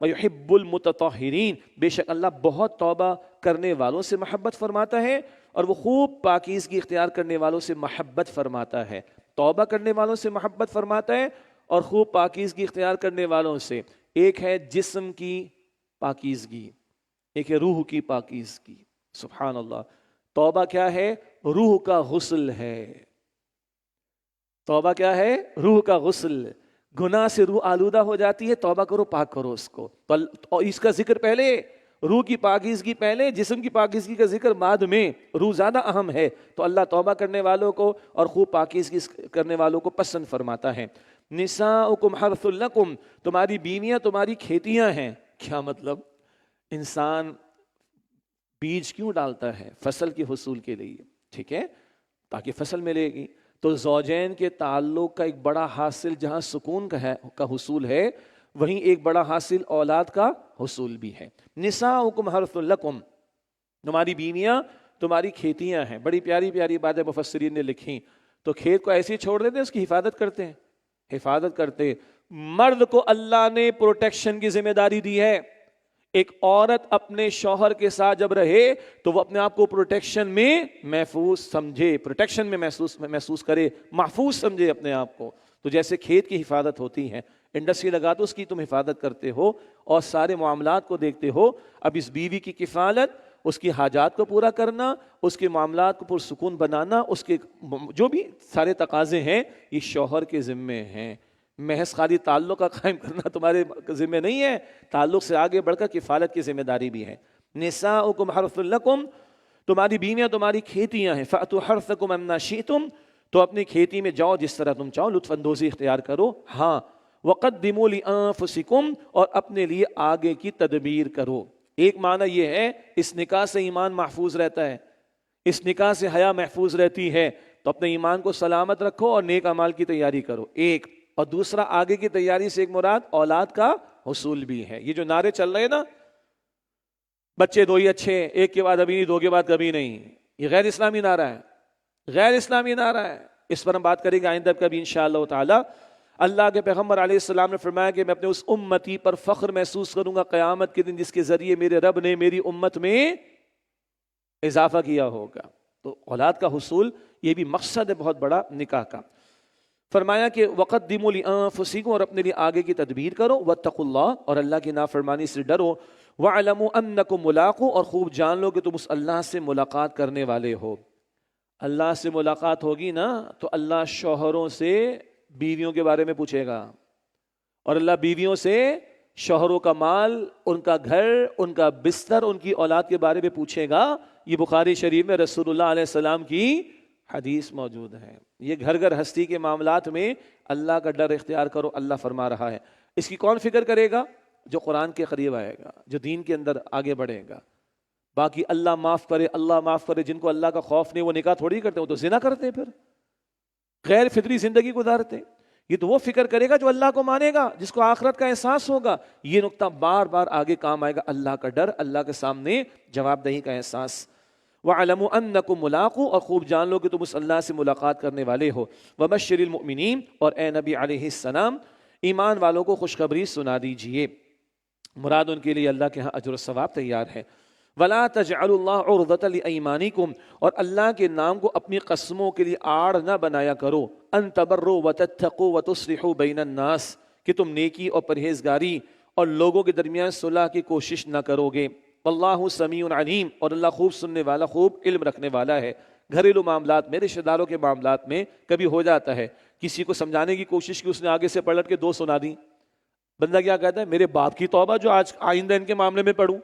وَيُحِبُّ الْمُتَطَهِّرِينَ، بے شک اللہ بہت توبہ کرنے والوں سے محبت فرماتا ہے اور وہ خوب پاکیزگی اختیار کرنے والوں سے محبت فرماتا ہے۔ توبہ کرنے والوں سے محبت فرماتا ہے اور خوب پاکیزگی اختیار کرنے والوں سے۔ ایک ہے جسم کی پاکیزگی، ایک ہے روح کی پاکیزگی۔ سبحان اللہ، توبہ کیا ہے؟ روح کا غسل ہے۔ توبہ کیا ہے؟ روح کا غسل۔ گناہ سے روح آلودہ ہو جاتی ہے، توبہ کرو، پاک کرو اس کو۔ تو اس کا ذکر پہلے، روح کی پاکیزگی پہلے، جسم کی پاکیزگی کا ذکر بعد میں، روح زیادہ اہم ہے، تو اللہ توبہ کرنے والوں کو اور خوب پاکیزگی کرنے والوں کو پسند فرماتا ہے۔ نساؤکم حرث لکم، تمہاری بیویاں تمہاری کھیتیاں ہیں۔ کیا مطلب؟ انسان بیج کیوں ڈالتا ہے؟ فصل کے حصول کے لیے، ٹھیک ہے، تاکہ فصل ملے گی۔ تو زوجین کے تعلق کا ایک بڑا حاصل جہاں سکون کا حصول ہے، وہیں ایک بڑا حاصل اولاد کا حصول بھی ہے۔ نساؤکم حرث لکم، تمہاری بیویاں تمہاری کھیتیاں ہیں۔ بڑی پیاری پیاری باتیں مفسرین نے لکھی۔ تو کھیت کو ایسے ہی چھوڑ دیتے ہیں، اس کی حفاظت کرتے ہیں، حفاظت کرتے۔ مرد کو اللہ نے پروٹیکشن کی ذمہ داری دی ہے۔ ایک عورت اپنے شوہر کے ساتھ جب رہے تو وہ اپنے آپ کو پروٹیکشن میں محفوظ سمجھے، پروٹیکشن میں محسوس کرے، محفوظ سمجھے اپنے آپ کو۔ تو جیسے کھیت کی حفاظت ہوتی ہے، انڈسٹری لگا تو اس کی تم حفاظت کرتے ہو اور سارے معاملات کو دیکھتے ہو۔ اب اس بیوی کی کفالت، اس کی حاجات کو پورا کرنا، اس کے معاملات کو پرسکون بنانا، اس کے جو بھی سارے تقاضے ہیں یہ شوہر کے ذمے ہیں۔ محض خالی تعلق کا قائم کرنا تمہارے ذمہ نہیں ہے، تعلق سے آگے بڑھ کر کفالت کی ذمہ داری بھی ہے۔ نساؤکم حرث لکم، تمہاری بیویاں تمہاری کھیتیاں ہیں۔ فأتوا حرثکم انا شئتم، تو اپنی کھیتی میں جاؤ جس طرح تم چاہو، لطف اندوزی اختیار کرو۔ ہاں، وقدموا لانفسکم، اور اپنے لیے آگے کی تدبیر کرو۔ ایک معنی یہ ہے اس نکاح سے ایمان محفوظ رہتا ہے، اس نکاح سے حیا محفوظ رہتی ہے، تو اپنے ایمان کو سلامت رکھو اور نیک اعمال کی تیاری کرو، ایک۔ اور دوسرا، آگے کی تیاری سے ایک مراد اولاد کا حصول بھی ہے۔ یہ جو نعرے چل رہے ہیں نا، بچے دو ہی اچھے ہیں، ایک کے بعد ابھی نہیں، دو کے بعد کبھی نہیں، یہ غیر اسلامی نعرہ ہے، غیر اسلامی نعرہ ہے. اس پر ہم بات کریں گے آئندہ کبھی انشاءاللہ تعالی. اللہ کے پیغمبر علیہ السلام نے فرمایا کہ میں اپنے اس امتی پر فخر محسوس کروں گا قیامت کے دن جس کے ذریعے میرے رب نے میری امت میں اضافہ کیا ہوگا. تو اولاد کا حصول یہ بھی مقصد ہے بہت بڑا نکاح کا. فرمایا کہ وقدموا لانفسکم، اور اپنے لیے آگے کی تدبیر کرو، واتقوا اللہ، اور اللہ کی نافرمانی سے ڈرو، واعلموا انکم ملاقو، اور خوب جان لو کہ تم اس اللہ سے ملاقات کرنے والے ہو. اللہ سے ملاقات ہوگی نا تو اللہ شوہروں سے بیویوں کے بارے میں پوچھے گا، اور اللہ بیویوں سے شوہروں کا مال، ان کا گھر، ان کا بستر، ان کی اولاد کے بارے میں پوچھے گا. یہ بخاری شریف میں رسول اللہ علیہ السلام کی حدیث موجود ہے. یہ گھر گھر ہستی کے معاملات میں اللہ کا ڈر اختیار کرو، اللہ فرما رہا ہے. اس کی کون فکر کرے گا؟ جو قرآن کے قریب آئے گا، جو دین کے اندر آگے بڑھے گا. باقی اللہ معاف کرے، اللہ معاف کرے، جن کو اللہ کا خوف نہیں وہ نکاح تھوڑی کرتے، وہ تو زنا کرتے، پھر غیر فطری زندگی گزارتے. یہ تو وہ فکر کرے گا جو اللہ کو مانے گا، جس کو آخرت کا احساس ہوگا. یہ نقطہ بار بار آگے کام آئے گا، اللہ کا ڈر، اللہ کے سامنے جواب دہی کا احساس. وَاعْلَمُوا أَنَّكُمْ مُلَاقُو، اور خوب جان لو کہ تم اس اللہ سے ملاقات کرنے والے ہو. وَبَشِّرِ الْمُؤْمِنِينَ، اور اے نبی علیہ السلام ایمان والوں کو خوشخبری سنا دیجئے. مراد ان کے لیے اللہ کے ہاں اجر و ثواب تیار ہے. وَلَا تَجْعَلُوا اللَّهَ عُرْضَةً لِأَيْمَانِكُمْ، اور اللہ کے نام کو اپنی قسموں کے لیے آڑ نہ بنایا کرو. أَن تَبَرُّوا وَتَتَّقُوا وَتُصْلِحُوا بَيْنَ النَّاسِ، کہ تم نیکی اور پرہیزگاری اور لوگوں کے درمیان صلح کی کوشش نہ کرو گے. واللہ سمیع علیم، اور اللہ خوب سننے والا، خوب علم رکھنے والا ہے. گھریلو معاملات میں، رشتہ داروں کے معاملات میں کبھی ہو جاتا ہے کسی کو سمجھانے کی کوشش کی، اس نے آگے سے پلٹ کے دو سنا دی. بندہ کیا کہتا ہے؟ میرے باپ کی توبہ جو آج آئندہ ان کے معاملے میں پڑھوں،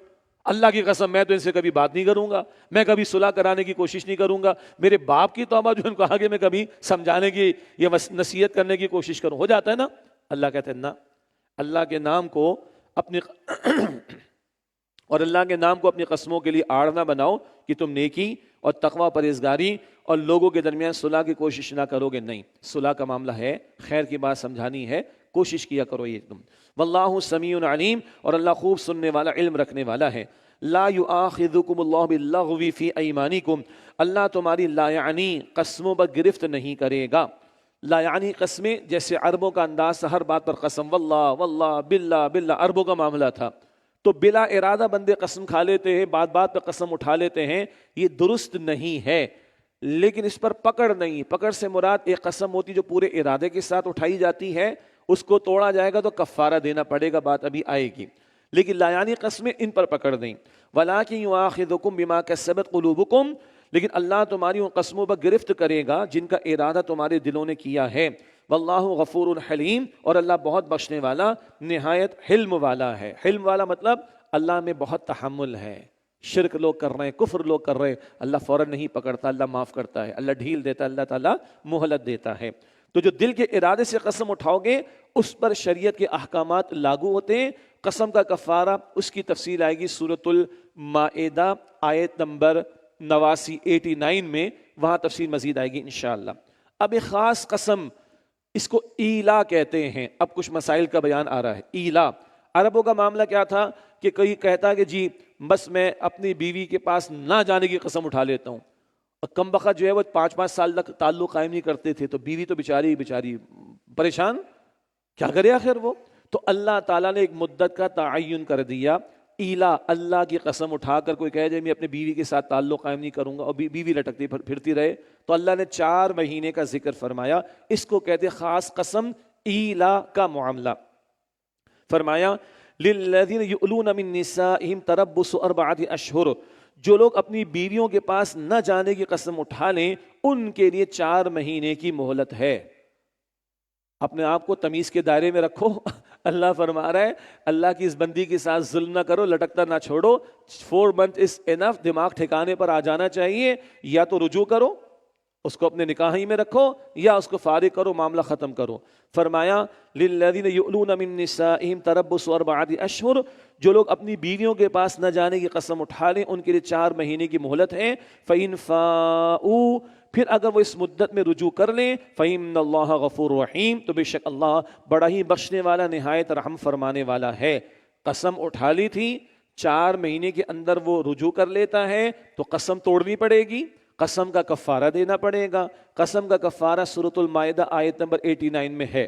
اللہ کی قسم میں تو ان سے کبھی بات نہیں کروں گا، میں کبھی صلح کرانے کی کوشش نہیں کروں گا. میرے باپ کی توبہ جو ان کو آگے میں کبھی سمجھانے کی یا نصیحت کرنے کی کوشش کروں. ہو جاتا ہے نا. اللہ کہتے ہیں نا، اللہ کے نام کو اپنی اور اللہ کے نام کو اپنی قسموں کے لیے آڑ نہ بناؤ کہ تم نیکی اور تقوی پرہیزگاری اور لوگوں کے درمیان صلح کی کوشش نہ کرو گے. نہیں، صلح کا معاملہ ہے، خیر کی بات سمجھانی ہے، کوشش کیا کرو یہ تم. واللہ سمیع علیم، اور اللہ خوب سننے والا، علم رکھنے والا ہے. لا یؤاخذکم اللہ باللغو فی ایمانکم، اللہ تمہاری لا یعنی قسموں پر گرفت نہیں کرے گا. لا یعنی قسمیں، جیسے عربوں کا انداز تھا ہر بات پر قسم، واللہ واللہ باللہ باللہ، عربوں کا معاملہ تھا. تو بلا ارادہ بندے قسم کھا لیتے ہیں، بات بات پہ قسم اٹھا لیتے ہیں، یہ درست نہیں ہے. لیکن اس پر پکڑ نہیں. پکڑ سے مراد ایک قسم ہوتی جو پورے ارادے کے ساتھ اٹھائی جاتی ہے، اس کو توڑا جائے گا تو کفارہ دینا پڑے گا، بات ابھی آئے گی. لیکن لایانی قسمیں، ان پر پکڑ نہیں. وَلَٰكِن يُؤَاخِذُكُم بِمَا كَسَّبَتْ قُلُوبُكُم، لیکن اللہ تمہاری ان قسموں پر گرفت کرے گا جن کا ارادہ تمہارے دلوں نے کیا ہے. واللہ غفور حلیم، اور اللہ بہت بخشنے والا، نہایت حلم والا ہے. حلم والا مطلب اللہ میں بہت تحمل ہے. شرک لوگ کر رہے ہیں، کفر لوگ کر رہے ہیں، اللہ فوراً نہیں پکڑتا، اللہ معاف کرتا ہے، اللہ ڈھیل دیتا ہے، اللہ تعالیٰ مہلت دیتا ہے. تو جو دل کے ارادے سے قسم اٹھاؤ گے اس پر شریعت کے احکامات لاگو ہوتے ہیں. قسم کا کفارہ، اس کی تفصیل آئے گی سورۃ المائدہ آیت نمبر 89 میں، وہاں تفصیل مزید آئے گی انشاءاللہ. اب ایک خاص قسم، اس کو ایلا کہتے ہیں. اب کچھ مسائل کا بیان آ رہا ہے. ایلا، عربوں کا معاملہ کیا تھا کہ کوئی کہتا کہ جی بس میں اپنی بیوی کے پاس نہ جانے کی قسم اٹھا لیتا ہوں. اور کم بخت جو ہے وہ 5 سال تک تعلق قائم نہیں کرتے تھے، تو بیوی تو بیچاری پریشان، کیا کرے آخر وہ. تو اللہ تعالیٰ نے ایک مدت کا تعین کر دیا. ایلا، اللہ کی قسم اٹھا کر کوئی کہے جائے میں اپنی بیوی کے ساتھ تعلق قائم نہیں کروں گا، اور بیوی لٹکتی پھرتی رہے، تو اللہ نے 4 مہینے کا ذکر فرمایا. اس کو کہتے خاص قسم، ایلا کا معاملہ. فرمایا للذین یؤلون من نسائہم تربص 4 اشہر، جو لوگ اپنی بیویوں کے پاس نہ جانے کی قسم اٹھا لیں ان کے لیے 4 مہینے کی مہلت ہے. اپنے آپ کو تمیز کے دائرے میں رکھو. اللہ فرما رہا ہے اللہ کی اس بندی کے ساتھ ظلم نہ کرو، لٹکتا نہ چھوڑو. 4 months is enough. دماغ ٹھکانے پر آ جانا چاہیے. یا تو رجوع کرو، اس کو اپنے نکاح ہی میں رکھو، یا اس کو فارغ کرو، معاملہ ختم کرو. فرمایا للذین یؤلون من نسائہم تربص 4 اشہر، جو لوگ اپنی بیویوں کے پاس نہ جانے کی قسم اٹھا لیں ان کے لیے 4 مہینے کی مہلت ہے. فإن فاؤوا، پھر اگر وہ اس مدت میں رجوع کر لیں، فإن اللہ غفور رحیم، تو بے شک اللہ بڑا ہی بخشنے والا، نہایت رحم فرمانے والا ہے. قسم اٹھا لی تھی، 4 مہینے کے اندر وہ رجوع کر لیتا ہے تو قسم توڑنی پڑے گی، قسم کا کفارہ دینا پڑے گا. قسم کا کفارہ سورۃ المائدہ آیت نمبر 89 میں ہے.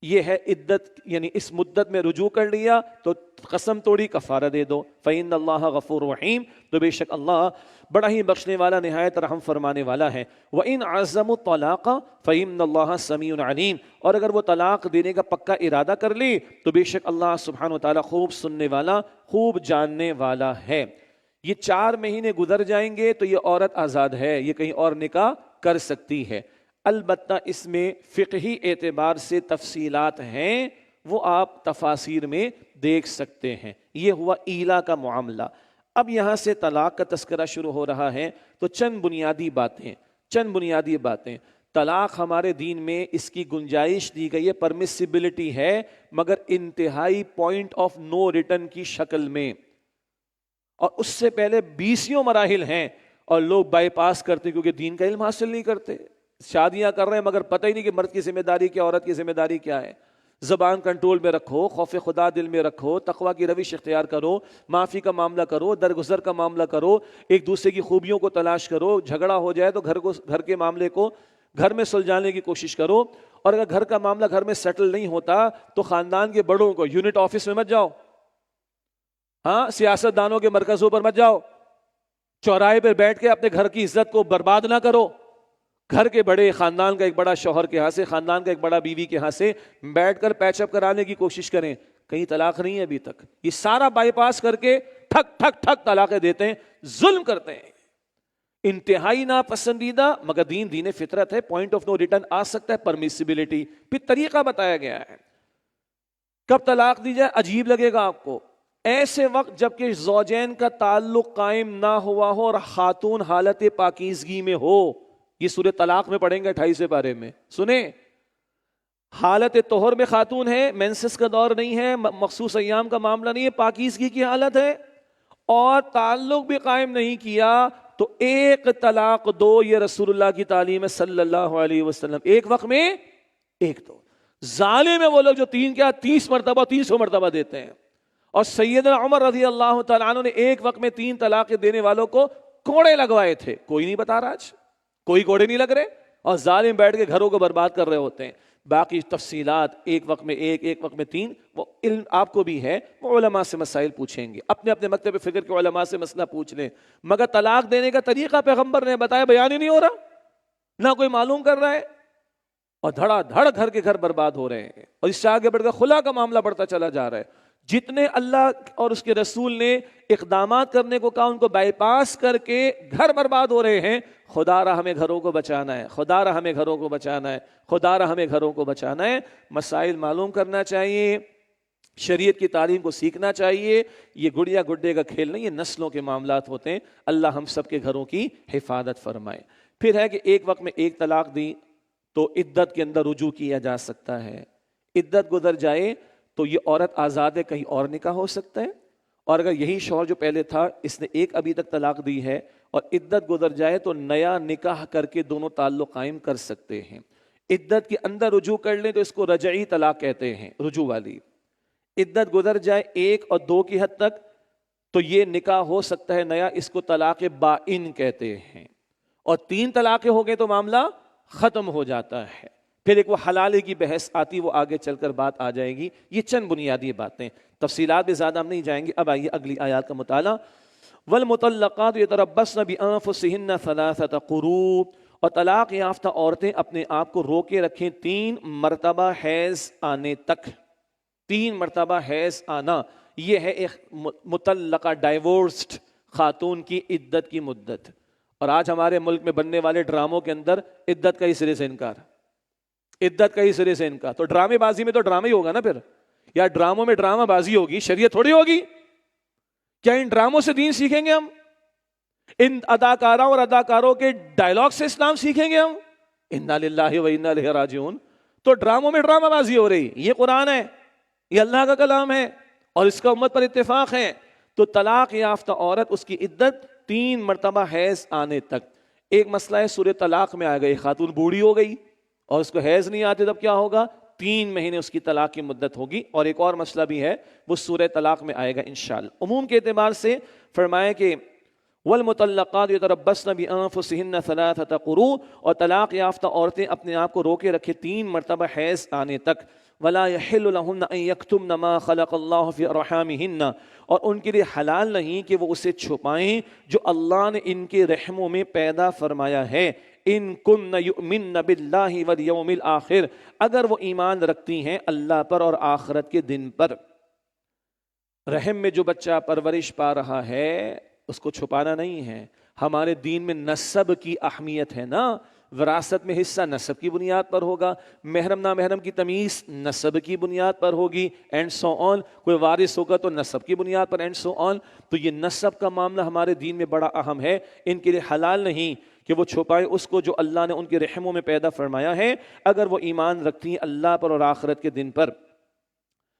یہ ہے عدت، یعنی اس مدت میں رجوع کر لیا تو قسم توڑی، کفارہ دے دو. فإن اللہ غفور رحیم، تو بے شک اللہ بڑا ہی بخشنے والا، نہایت رحم فرمانے والا ہے. وإن عزموا الطلاق فإن اللہ سمیع علیم، اور اگر وہ طلاق دینے کا پکا ارادہ کر لے تو بے شک اللہ سبحانہ وتعالی خوب سننے والا، خوب جاننے والا ہے. یہ 4 مہینے گزر جائیں گے تو یہ عورت آزاد ہے، یہ کہیں اور نکاح کر سکتی ہے. البتہ اس میں فقہی اعتبار سے تفصیلات ہیں، وہ آپ تفاسیر میں دیکھ سکتے ہیں. یہ ہوا ایلا کا معاملہ. اب یہاں سے طلاق کا تذکرہ شروع ہو رہا ہے تو چند بنیادی باتیں. طلاق ہمارے دین میں اس کی گنجائش دی گئی ہے، پرمیسیبلٹی ہے، مگر انتہائی پوائنٹ آف نو ریٹرن کی شکل میں. اور اس سے پہلے 20 مراحل ہیں اور لوگ بائی پاس کرتے کیونکہ دین کا علم حاصل نہیں کرتے. شادیاں کر رہے ہیں مگر پتہ ہی نہیں کہ مرد کی ذمہ داری کیا، عورت کی ذمہ داری کیا ہے. زبان کنٹرول میں رکھو، خوف خدا دل میں رکھو، تقوی کی روش اختیار کرو، معافی کا معاملہ کرو، درگزر کا معاملہ کرو، ایک دوسرے کی خوبیوں کو تلاش کرو. جھگڑا ہو جائے تو گھر کے معاملے کو گھر میں سلجھانے کی کوشش کرو. اور اگر گھر کا معاملہ گھر میں سیٹل نہیں ہوتا تو خاندان کے بڑوں کو یونٹ آفس میں مت جاؤ، ہاں سیاست دانوں کے مرکزوں پر مت جاؤ، چوراہے پہ بیٹھ کے اپنے گھر کی عزت کو برباد نہ کرو. گھر کے بڑے، خاندان کا ایک بڑا شوہر کے ہاں سے، خاندان کا ایک بڑا بیوی کے ہاں سے بیٹھ کر پیچ اپ کرانے کی کوشش کریں. کہیں طلاق نہیں ہے ابھی تک. یہ سارا بائی پاس کر کے ٹھک ٹھک ٹھک طلاقیں دیتے ہیں، ظلم کرتے ہیں. انتہائی ناپسندیدہ، مگر دین فطرت ہے، پوائنٹ آف نو ریٹرن آ سکتا ہے، پرمیسیبلٹی. پھر طریقہ بتایا گیا ہے کب طلاق دی جائے. عجیب لگے گا آپ کو، ایسے وقت جب کہ زوجین کا تعلق قائم نہ ہوا ہو اور خاتون حالت پاکیزگی میں ہو. یہ سورہ طلاق میں پڑھیں گے 28 پارے میں. سنیں، حالت طہر میں خاتون ہے، مینسس کا دور نہیں ہے، مخصوص ایام کا معاملہ نہیں ہے، پاکیزگی کی حالت ہے اور تعلق بھی قائم نہیں کیا تو 1 طلاق دو. یہ رسول اللہ کی تعلیم ہے صلی اللہ علیہ وسلم. ایک وقت میں 1 دو. ظالم ہے وہ لوگ جو 30 مرتبہ 300 مرتبہ دیتے ہیں. اور سیدنا عمر رضی اللہ تعالیٰ عنہ نے ایک وقت میں 3 طلاقیں دینے والوں کو کوڑے لگوائے تھے. کوئی نہیں بتا رہا آج، کوئی کوڑے نہیں لگ رہے، اور ظالم بیٹھ کے گھروں کو برباد کر رہے ہوتے ہیں. باقی تفصیلات ایک وقت میں 1، ایک وقت میں 3، وہ علم آپ کو بھی ہے، وہ علماء سے مسائل پوچھیں گے، اپنے اپنے مکتب فکر کے علماء سے مسئلہ پوچھ لیں. مگر طلاق دینے کا طریقہ پیغمبر نے بتایا، بیان ہی نہیں ہو رہا، نہ کوئی معلوم کر رہا ہے، اور دھڑا دھڑ گھر کے گھر برباد ہو رہے ہیں. اور اس سے آگے بڑھ کر خلا کا معاملہ بڑھتا چلا جا رہا ہے. جتنے اللہ اور اس کے رسول نے اقدامات کرنے کو کہا ان کو بائی پاس کر کے گھر برباد ہو رہے ہیں. خدا را ہمیں گھروں کو بچانا ہے، خدا را ہمیں گھروں کو بچانا ہے، خدا را ہمیں گھروں کو بچانا ہے. مسائل معلوم کرنا چاہیے، شریعت کی تعلیم کو سیکھنا چاہیے. یہ گڑیا گڈے کا کھیل نہیں، یہ نسلوں کے معاملات ہوتے ہیں. اللہ ہم سب کے گھروں کی حفاظت فرمائے. پھر ہے کہ ایک وقت میں 1 طلاق دی تو عدت کے اندر رجوع کیا جا سکتا ہے. عدت گزر جائے تو یہ عورت آزاد ہے، کہیں اور نکاح ہو سکتا ہے. اور اگر یہی شوہر جو پہلے تھا اس نے 1 ابھی تک طلاق دی ہے اور عدت گزر جائے تو نیا نکاح کر کے دونوں تعلق قائم کر سکتے ہیں. عدت کے اندر رجوع کر لیں تو اس کو رجعی طلاق کہتے ہیں، رجوع والی. عدت گزر جائے 1 اور 2 کی حد تک تو یہ نکاح ہو سکتا ہے نیا، اس کو طلاق بائن کہتے ہیں. اور 3 طلاقیں ہو گئے تو معاملہ ختم ہو جاتا ہے. پھر ایک وہ حلالے کی بحث آتی، وہ آگے چل کر بات آ جائے گی. یہ چند بنیادی باتیں، تفصیلات بھی زیادہ ہم نہیں جائیں گے. اب آئیے اگلی آیات کا مطالعہ. والمطلقات یتربصن بانفسہن 3 قروء، اور طلاق یافتہ عورتیں اپنے آپ کو روکے رکھیں 3 مرتبہ حیض آنے تک. 3 مرتبہ حیض آنا یہ ہے ایک مطلقہ ڈائیورسڈ خاتون کی عدت کی مدت. اور آج ہمارے ملک میں بننے والے ڈراموں کے اندر عدت کا ہی سرے سے انکار، عدت کا ہی سرے سے انکار. تو ڈرامے بازی میں تو ڈرامہ ہی ہوگا نا پھر، یا ڈراموں میں ڈرامہ بازی ہوگی، شریعت تھوڑی ہوگی. کیا ان ڈراموں سے دین سیکھیں گے ہم؟ ان اداکاروں اور اداکاروں کے ڈائلاگ سے اسلام سیکھیں گے ہم؟ انا للہ و انا الیہ راجعون. تو ڈراموں میں ڈرامہ بازی ہو رہی. یہ قرآن ہے، یہ اللہ کا کلام ہے اور اس کا امت پر اتفاق ہے. تو طلاق یافتہ عورت اس کی عدت 3 مرتبہ حیض آنے تک. ایک مسئلہ ہے سورہ طلاق میں آ گئی، خاتون بوڑھی ہو گئی اور اس کو حیض نہیں آتے، تب کیا ہوگا؟ 3 مہینے اس کی طلاق کی مدت ہوگی. اور ایک اور مسئلہ بھی ہے وہ سورہ طلاق میں آئے گا انشاءاللہ. عموم کے اعتبار سے فرمایا کہ والمطلقات یتربصن بانفسہن ثلاثۃ قروء، اور طلاق یافتہ عورتیں اپنے آپ کو روکے رکھے 3 مرتبہ حیض آنے تک. ولا یحل لہن ان یکتمن ما خلق اللہ فی ارحامہن، اور ان کے لیے حلال نہیں کہ وہ اسے چھپائیں جو اللہ نے ان کے رحموں میں پیدا فرمایا ہے. ان کن یؤمن باللہ والیوم الآخر، اگر وہ ایمان رکھتی ہیں اللہ پر اور آخرت کے دن پر. رحم میں جو بچہ پرورش پا رہا ہے اس کو چھپانا نہیں ہے. ہمارے دین میں نسب کی اہمیت ہے نا، وراثت میں حصہ نسب کی بنیاد پر ہوگا، محرم نامحرم کی تمیز نسب کی بنیاد پر ہوگی، اینڈ سو آن. کوئی وارث ہوگا تو نسب کی بنیاد پر، اینڈ سو آن. تو یہ نسب کا معاملہ ہمارے دین میں بڑا اہم ہے. ان کے لیے حلال نہیں کہ وہ چھپائیں اس کو جو اللہ نے ان کے رحموں میں پیدا فرمایا ہے اگر وہ ایمان رکھتی ہیں اللہ پر اور آخرت کے دن پر.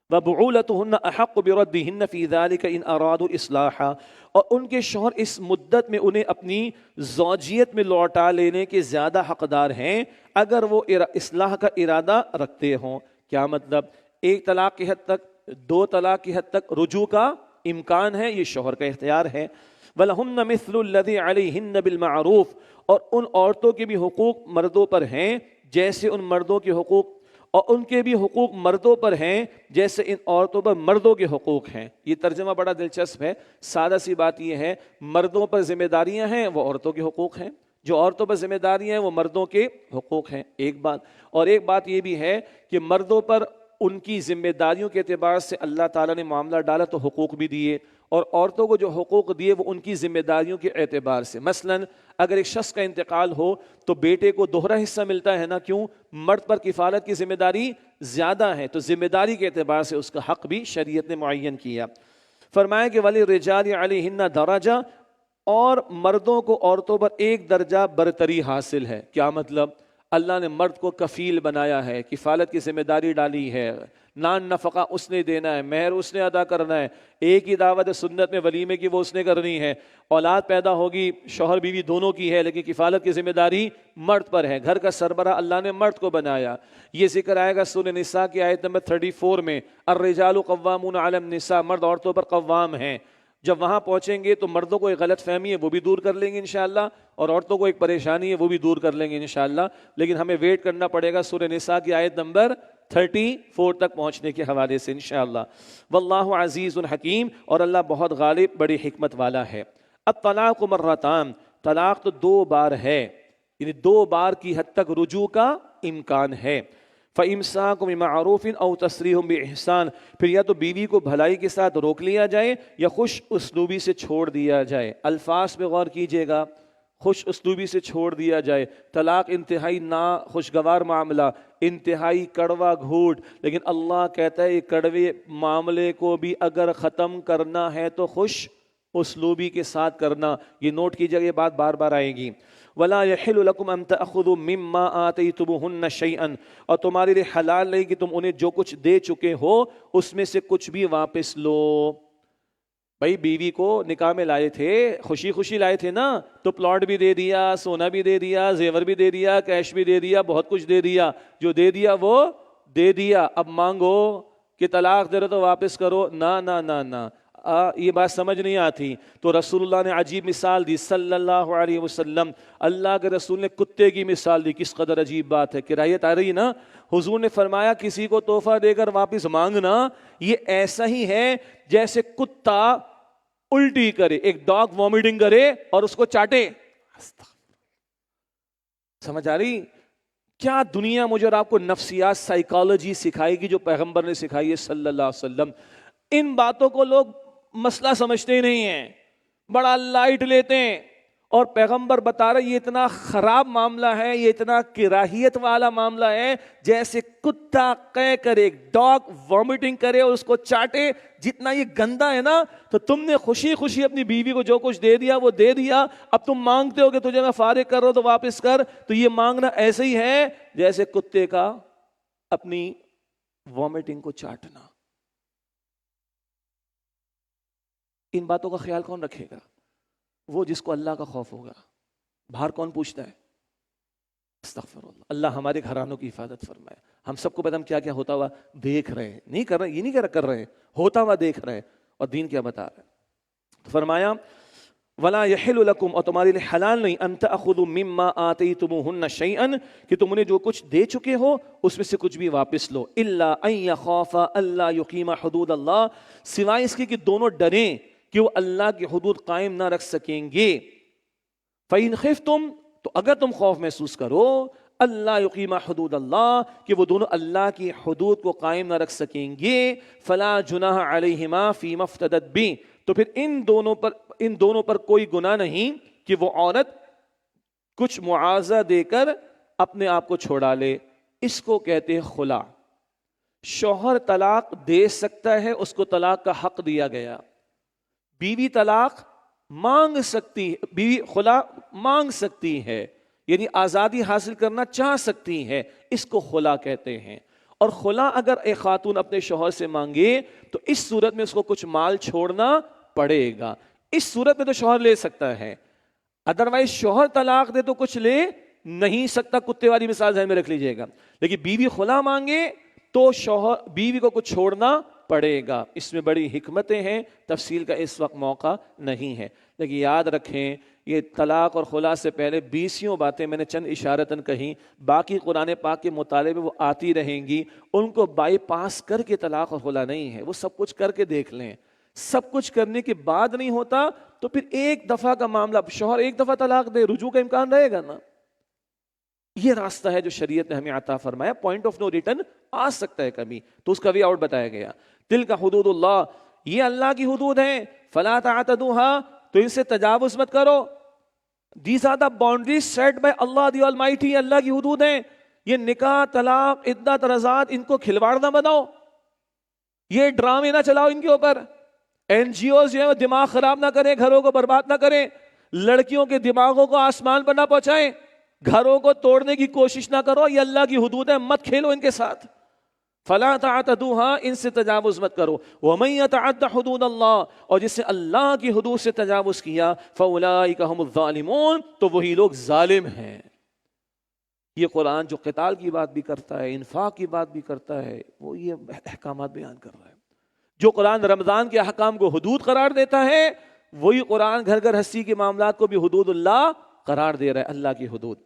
وَبُعُولَتُهُنَّ أَحَقُّ بِرَدِّهِنَّ فِي ذَلِكَ إِنْ أَرَادُوا إِصْلَاحًا، اور ان کے شوہر اس مدت میں انہیں اپنی زوجیت میں لوٹا لینے کے زیادہ حقدار ہیں اگر وہ اصلاح کا ارادہ رکھتے ہوں. کیا مطلب؟ 1 طلاق کی حد تک، 2 طلاق کی حد تک رجوع کا امکان ہے، یہ شوہر کا اختیار ہے. وَلَهُنَّ مِثْلُ الَّذِي عَلَيْهِنَّ بِالْمَعْرُوفِ، اور ان عورتوں کے بھی حقوق مردوں پر ہیں جیسے ان مردوں کے حقوق، اور ان کے بھی حقوق مردوں پر ہیں جیسے ان عورتوں پر مردوں کے حقوق ہیں. یہ ترجمہ بڑا دلچسپ ہے. سادہ سی بات یہ ہے، مردوں پر ذمہ داریاں ہیں وہ عورتوں کے حقوق ہیں، جو عورتوں پر ذمہ داریاں ہیں وہ مردوں کے حقوق ہیں. ایک بات. اور ایک بات یہ بھی ہے کہ مردوں پر ان کی ذمہ داریوں کے اعتبار سے اللہ تعالیٰ نے معاملہ ڈالا تو حقوق بھی دیے، اور عورتوں کو جو حقوق دیے وہ ان کی ذمہ داریوں کے اعتبار سے. مثلا اگر ایک شخص کا انتقال ہو تو بیٹے کو دوہرا حصہ ملتا ہے نا، کیوں؟ مرد پر کفالت کی ذمہ داری زیادہ ہے، تو ذمہ داری کے اعتبار سے اس کا حق بھی شریعت نے معین کیا. فرمایا کہ وَلِلرِّجَالِ عَلَيْهِنَّ دَرَجَةٌ، اور مردوں کو عورتوں پر 1 درجہ برتری حاصل ہے. کیا مطلب؟ اللہ نے مرد کو کفیل بنایا ہے، کفالت کی ذمہ داری ڈالی ہے، نان نفقہ اس نے دینا ہے، مہر اس نے ادا کرنا ہے، ایک ہی دعوت سنت میں ولیمے کی وہ اس نے کرنی ہے. اولاد پیدا ہوگی شوہر بیوی دونوں کی ہے لیکن کفالت کی ذمہ داری مرد پر ہے. گھر کا سربراہ اللہ نے مرد کو بنایا. یہ ذکر آئے گا سورہ نساء کی آیت نمبر 34 میں، الرجال قوامون علی النساء، مرد عورتوں پر قوام ہیں. جب وہاں پہنچیں گے تو مردوں کو ایک غلط فہمی ہے وہ بھی دور کر لیں گے انشاءاللہ، اور عورتوں کو ایک پریشانی ہے وہ بھی دور کر لیں گے انشاءاللہ. لیکن ہمیں ویٹ کرنا پڑے گا سورہ نساء کی آیت نمبر 34 تک پہنچنے کے حوالے سے انشاءاللہ. واللہ عزیز حکیم، اور اللہ بہت غالب بڑی حکمت والا ہے. الطلاق مرتان، طلاق تو 2 بار ہے، یعنی 2 بار کی حد تک رجوع کا امکان ہے. فَإِمْسَاكُمْ بِمَعْرُوفٍ أَوْ تَسْرِيحٌ بِإِحْسَانٍ، پھر یا تو بیوی کو بھلائی کے ساتھ روک لیا جائے یا خوش اسلوبی سے چھوڑ دیا جائے. الفاظ پہ غور کیجئے گا، خوش اسلوبی سے چھوڑ دیا جائے. طلاق انتہائی نا خوشگوار معاملہ، انتہائی کڑوا گھوٹ، لیکن اللہ کہتا ہے یہ کڑوے معاملے کو بھی اگر ختم کرنا ہے تو خوش اسلوبی کے ساتھ کرنا. یہ نوٹ کیجئے گا، یہ بات بار بار آئے گی. وَلَا يَحِلُّ لَكُمْ أَن تَأْخُذُوا مِمَّا آتَيْتُمُوهُنَّ شَيْئًا، اور تمہارے لیے حلال نہیں کہ تم انہیں جو کچھ دے چکے ہو اس میں سے کچھ بھی واپس لو. بھائی بیوی کو نکاح میں لائے تھے، خوشی خوشی لائے تھے نا، تو پلاٹ بھی دے دیا، سونا بھی دے دیا، زیور بھی دے دیا، کیش بھی دے دیا، بہت کچھ دے دیا. جو دے دیا وہ دے دیا. اب مانگو کہ طلاق دے رہے تو واپس کرو، نہ نہ نہ نہ، یہ بات سمجھ نہیں آتی. تو رسول اللہ نے عجیب مثال دی صلی اللہ علیہ وسلم. اللہ کے رسول نے کتے کی مثال دی. کس قدر عجیب بات ہے، کرایت آ رہی نا. حضور نے فرمایا کسی کو تحفہ دے کر واپس مانگنا یہ ایسا ہی ہے جیسے کتا الٹی کرے، ایک ڈاگ وومیٹنگ کرے اور اس کو چاٹے. سمجھ آ رہی؟ کیا دنیا مجھے اور آپ کو نفسیات سائیکالوجی سکھائے گی جو پیغمبر نے سکھائی ہے صلی اللہ علیہ وسلم. ان باتوں کو لوگ مسئلہ سمجھتے نہیں ہیں، بڑا لائٹ لیتے ہیں. اور پیغمبر بتا رہے یہ اتنا خراب معاملہ ہے، یہ اتنا کراہیت والا معاملہ ہے جیسے کتا قے کرے، ڈاگ وومیٹنگ کرے اور اس کو چاٹے. جتنا یہ گندا ہے نا، تو تم نے خوشی خوشی اپنی بیوی کو جو کچھ دے دیا وہ دے دیا. اب تم مانگتے ہو کہ تجھے میں فارغ کر رہا ہوں تو واپس کر. تو یہ مانگنا ایسے ہی ہے جیسے کتے کا اپنی وومیٹنگ کو چاٹنا. ان باتوں کا خیال کون رکھے گا؟ وہ جس کو اللہ کا خوف ہوگا. باہر کون پوچھتا ہے؟ استغفر اللہ، اللہ ہمارے گھرانوں کی حفاظت فرمائے. ہم سب کو پتہ ہم کیا کیا ہوتا ہوا دیکھ رہے ہیں، نہیں کر رہے، یہ نہیں کر رہے ہیں، ہوتا ہوا دیکھ رہے ہیں. اور دین کیا بتا رہا ہے؟ فرمایا وَلَا يَحِلُّ لَكُمْ، اور تمہارے لیے حلال نہیں، أَن تَأْخُذُوا مِمَّا آتَيْتُمُوهُنَّ شَيْئًا، کہ تم انہیں جو کچھ دے چکے ہو اس میں سے کچھ بھی واپس لو. إِلَّا أَن يَخَافَ أَلَّا يُقِيمَ حُدُودَ اللَّهِ، سوائے اس کے کہ دونوں ڈریں کہ وہ اللہ کی حدود قائم نہ رکھ سکیں گے. فَإِنْ خِفْتُمْ، تو اگر تم خوف محسوس کرو، اللہ یقیم حدود اللہ، کہ وہ دونوں اللہ کی حدود کو قائم نہ رکھ سکیں گے، فلا جناح علیہما فیما افتدت بھی، تو پھر ان دونوں پر کوئی گناہ نہیں کہ وہ عورت کچھ معاوضہ دے کر اپنے آپ کو چھوڑا لے. اس کو کہتے ہیں خلا. شوہر طلاق دے سکتا ہے، اس کو طلاق کا حق دیا گیا. بیوی طلاق مانگ سکتی ہے، بیوی خلا مانگ سکتی ہے، یعنی آزادی حاصل کرنا چاہ سکتی ہے، اس کو خلا کہتے ہیں. اور خلا اگر ایک خاتون اپنے شوہر سے مانگے تو اس صورت میں اس کو کچھ مال چھوڑنا پڑے گا. اس صورت میں تو شوہر لے سکتا ہے، ادروائز شوہر طلاق دے تو کچھ لے نہیں سکتا. کتے والی مثال ذہن میں رکھ لیجئے گا. لیکن بیوی خلا مانگے تو شوہر بیوی کو کچھ چھوڑنا پڑے گا. اس میں بڑی حکمتیں ہیں، تفصیل کا اس وقت موقع نہیں ہے. لیکن یاد رکھیں یہ طلاق اور خلا سے پہلے 20 باتیں میں نے چند اشارتاً کہیں، باقی قرآن پاک کے مطالعے میں وہ آتی رہیں گی. ان کو بائی پاس کر کے طلاق اور خلا نہیں ہے، وہ سب کچھ کر کے دیکھ لیں. سب کچھ کرنے کے بعد نہیں ہوتا تو پھر ایک دفعہ کا معاملہ، شوہر ایک دفعہ طلاق دے، رجوع کا امکان رہے گا نا. یہ راستہ ہے جو شریعت نے ہمیں عطا فرمایا. پوائنٹ آف نو ریٹرن آ سکتا ہے کبھی، تو اس کا وے آؤٹ بتایا گیا. تلک حدود اللہ، یہ اللہ کی حدود ہیں. فلا تعتدوها، تو ان سے تجاوز مت کرو. These are the boundaries set by Allah the Almighty، اللہ کی حدود ہیں. یہ نکاح، طلاق، عدت، رضاعت، ان کو کھلواڑ نہ بناؤ، یہ ڈرامے نہ چلاؤ ان کے اوپر. این جی اوز جو ہے وہ دماغ خراب نہ کریں، گھروں کو برباد نہ کریں، لڑکیوں کے دماغوں کو آسمان پر نہ پہنچائیں، گھروں کو توڑنے کی کوشش نہ کرو. یہ اللہ کی حدود ہے، مت کھیلو ان کے ساتھ. فلا تعتدوها، ان سے تجاوز مت کرو. ومن يتعد حدود اللہ، اور جس نے اللہ کی حدود سے تجاوز کیا، فاولئک هم الظالمون، تو وہی لوگ ظالم ہیں. یہ قرآن جو قتال کی بات بھی کرتا ہے، انفاق کی بات بھی کرتا ہے، وہ یہ احکامات بیان کر رہا ہے. جو قرآن رمضان کے احکام کو حدود قرار دیتا ہے، وہی قرآن گھر گھر ہستی کے معاملات کو بھی حدود اللہ قرار دے رہا ہے، اللہ کی حدود.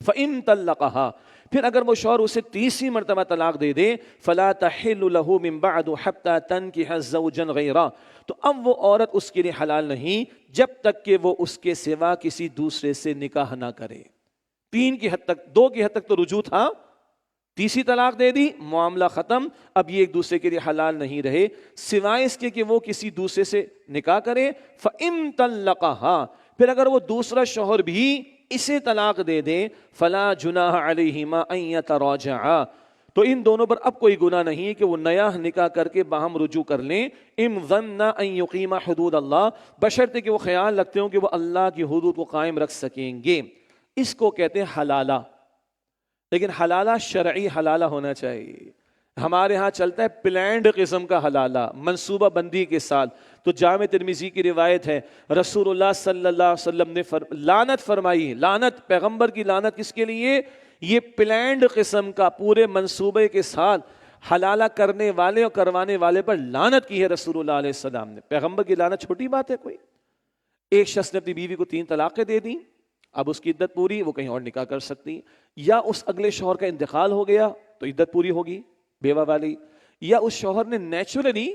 فَإِن طَلَّقَهَا، پھر اگر وہ شوہر اسے 30 مرتبہ طلاق دے دے، فَلَا تَحِلُّ لَهُ مِن بَعْدُ حَتَّى تَنْكِحَ زَوْجًا غَيْرَهُ، تو اب وہ عورت اس کے لیے حلال نہیں جب تک کہ وہ اس کے سوا کسی دوسرے سے نکاح نہ کرے. 3 کی حد تک، 2 کی حد تک تو رجوع تھا، تیسری طلاق دے دی، معاملہ ختم. اب یہ ایک دوسرے کے لیے حلال نہیں رہے سوائے اس کے کہ وہ کسی دوسرے سے نکاح کرے. فَإِن طَلَّقَهَا، پھر اگر وہ دوسرا شوہر بھی اسے طلاق دے دے، فلا جناح علیہما ان یتراجعا، تو ان دونوں پر اب کوئی گناہ نہیں کہ وہ نیا نکاح کر کے باہم رجوع کر لیں. ان ظن ان یقیما حدود اللہ، بشرطے کہ وہ خیال رکھتے ہوں کہ وہ اللہ کی حدود کو قائم رکھ سکیں گے. اس کو کہتے ہیں حلالہ. لیکن حلالہ شرعی حلالہ ہونا چاہیے. ہمارے ہاں چلتا ہے پلانڈ قسم کا حلالہ، منصوبہ بندی کے ساتھ. تو جامع ترمذی کی روایت ہے، رسول اللہ صلی اللہ علیہ وسلم نے لعنت فرمائی. لعنت، پیغمبر کی لعنت کس کے لیے؟ یہ پلانڈ قسم کا پورے منصوبے کے ساتھ حلالہ کرنے والے اور کروانے والے پر لعنت کی ہے رسول اللہ علیہ السلام نے. پیغمبر کی لعنت چھوٹی بات ہے کوئی؟ ایک شخص نے اپنی بیوی کو 3 طلاقیں دے دیں، اب اس کی عدت پوری، وہ کہیں اور نکاح کر سکتی. یا اس اگلے شوہر کا انتقال ہو گیا تو عدت پوری ہوگی بیوہ والی، یا اس شوہر نے نیچرلی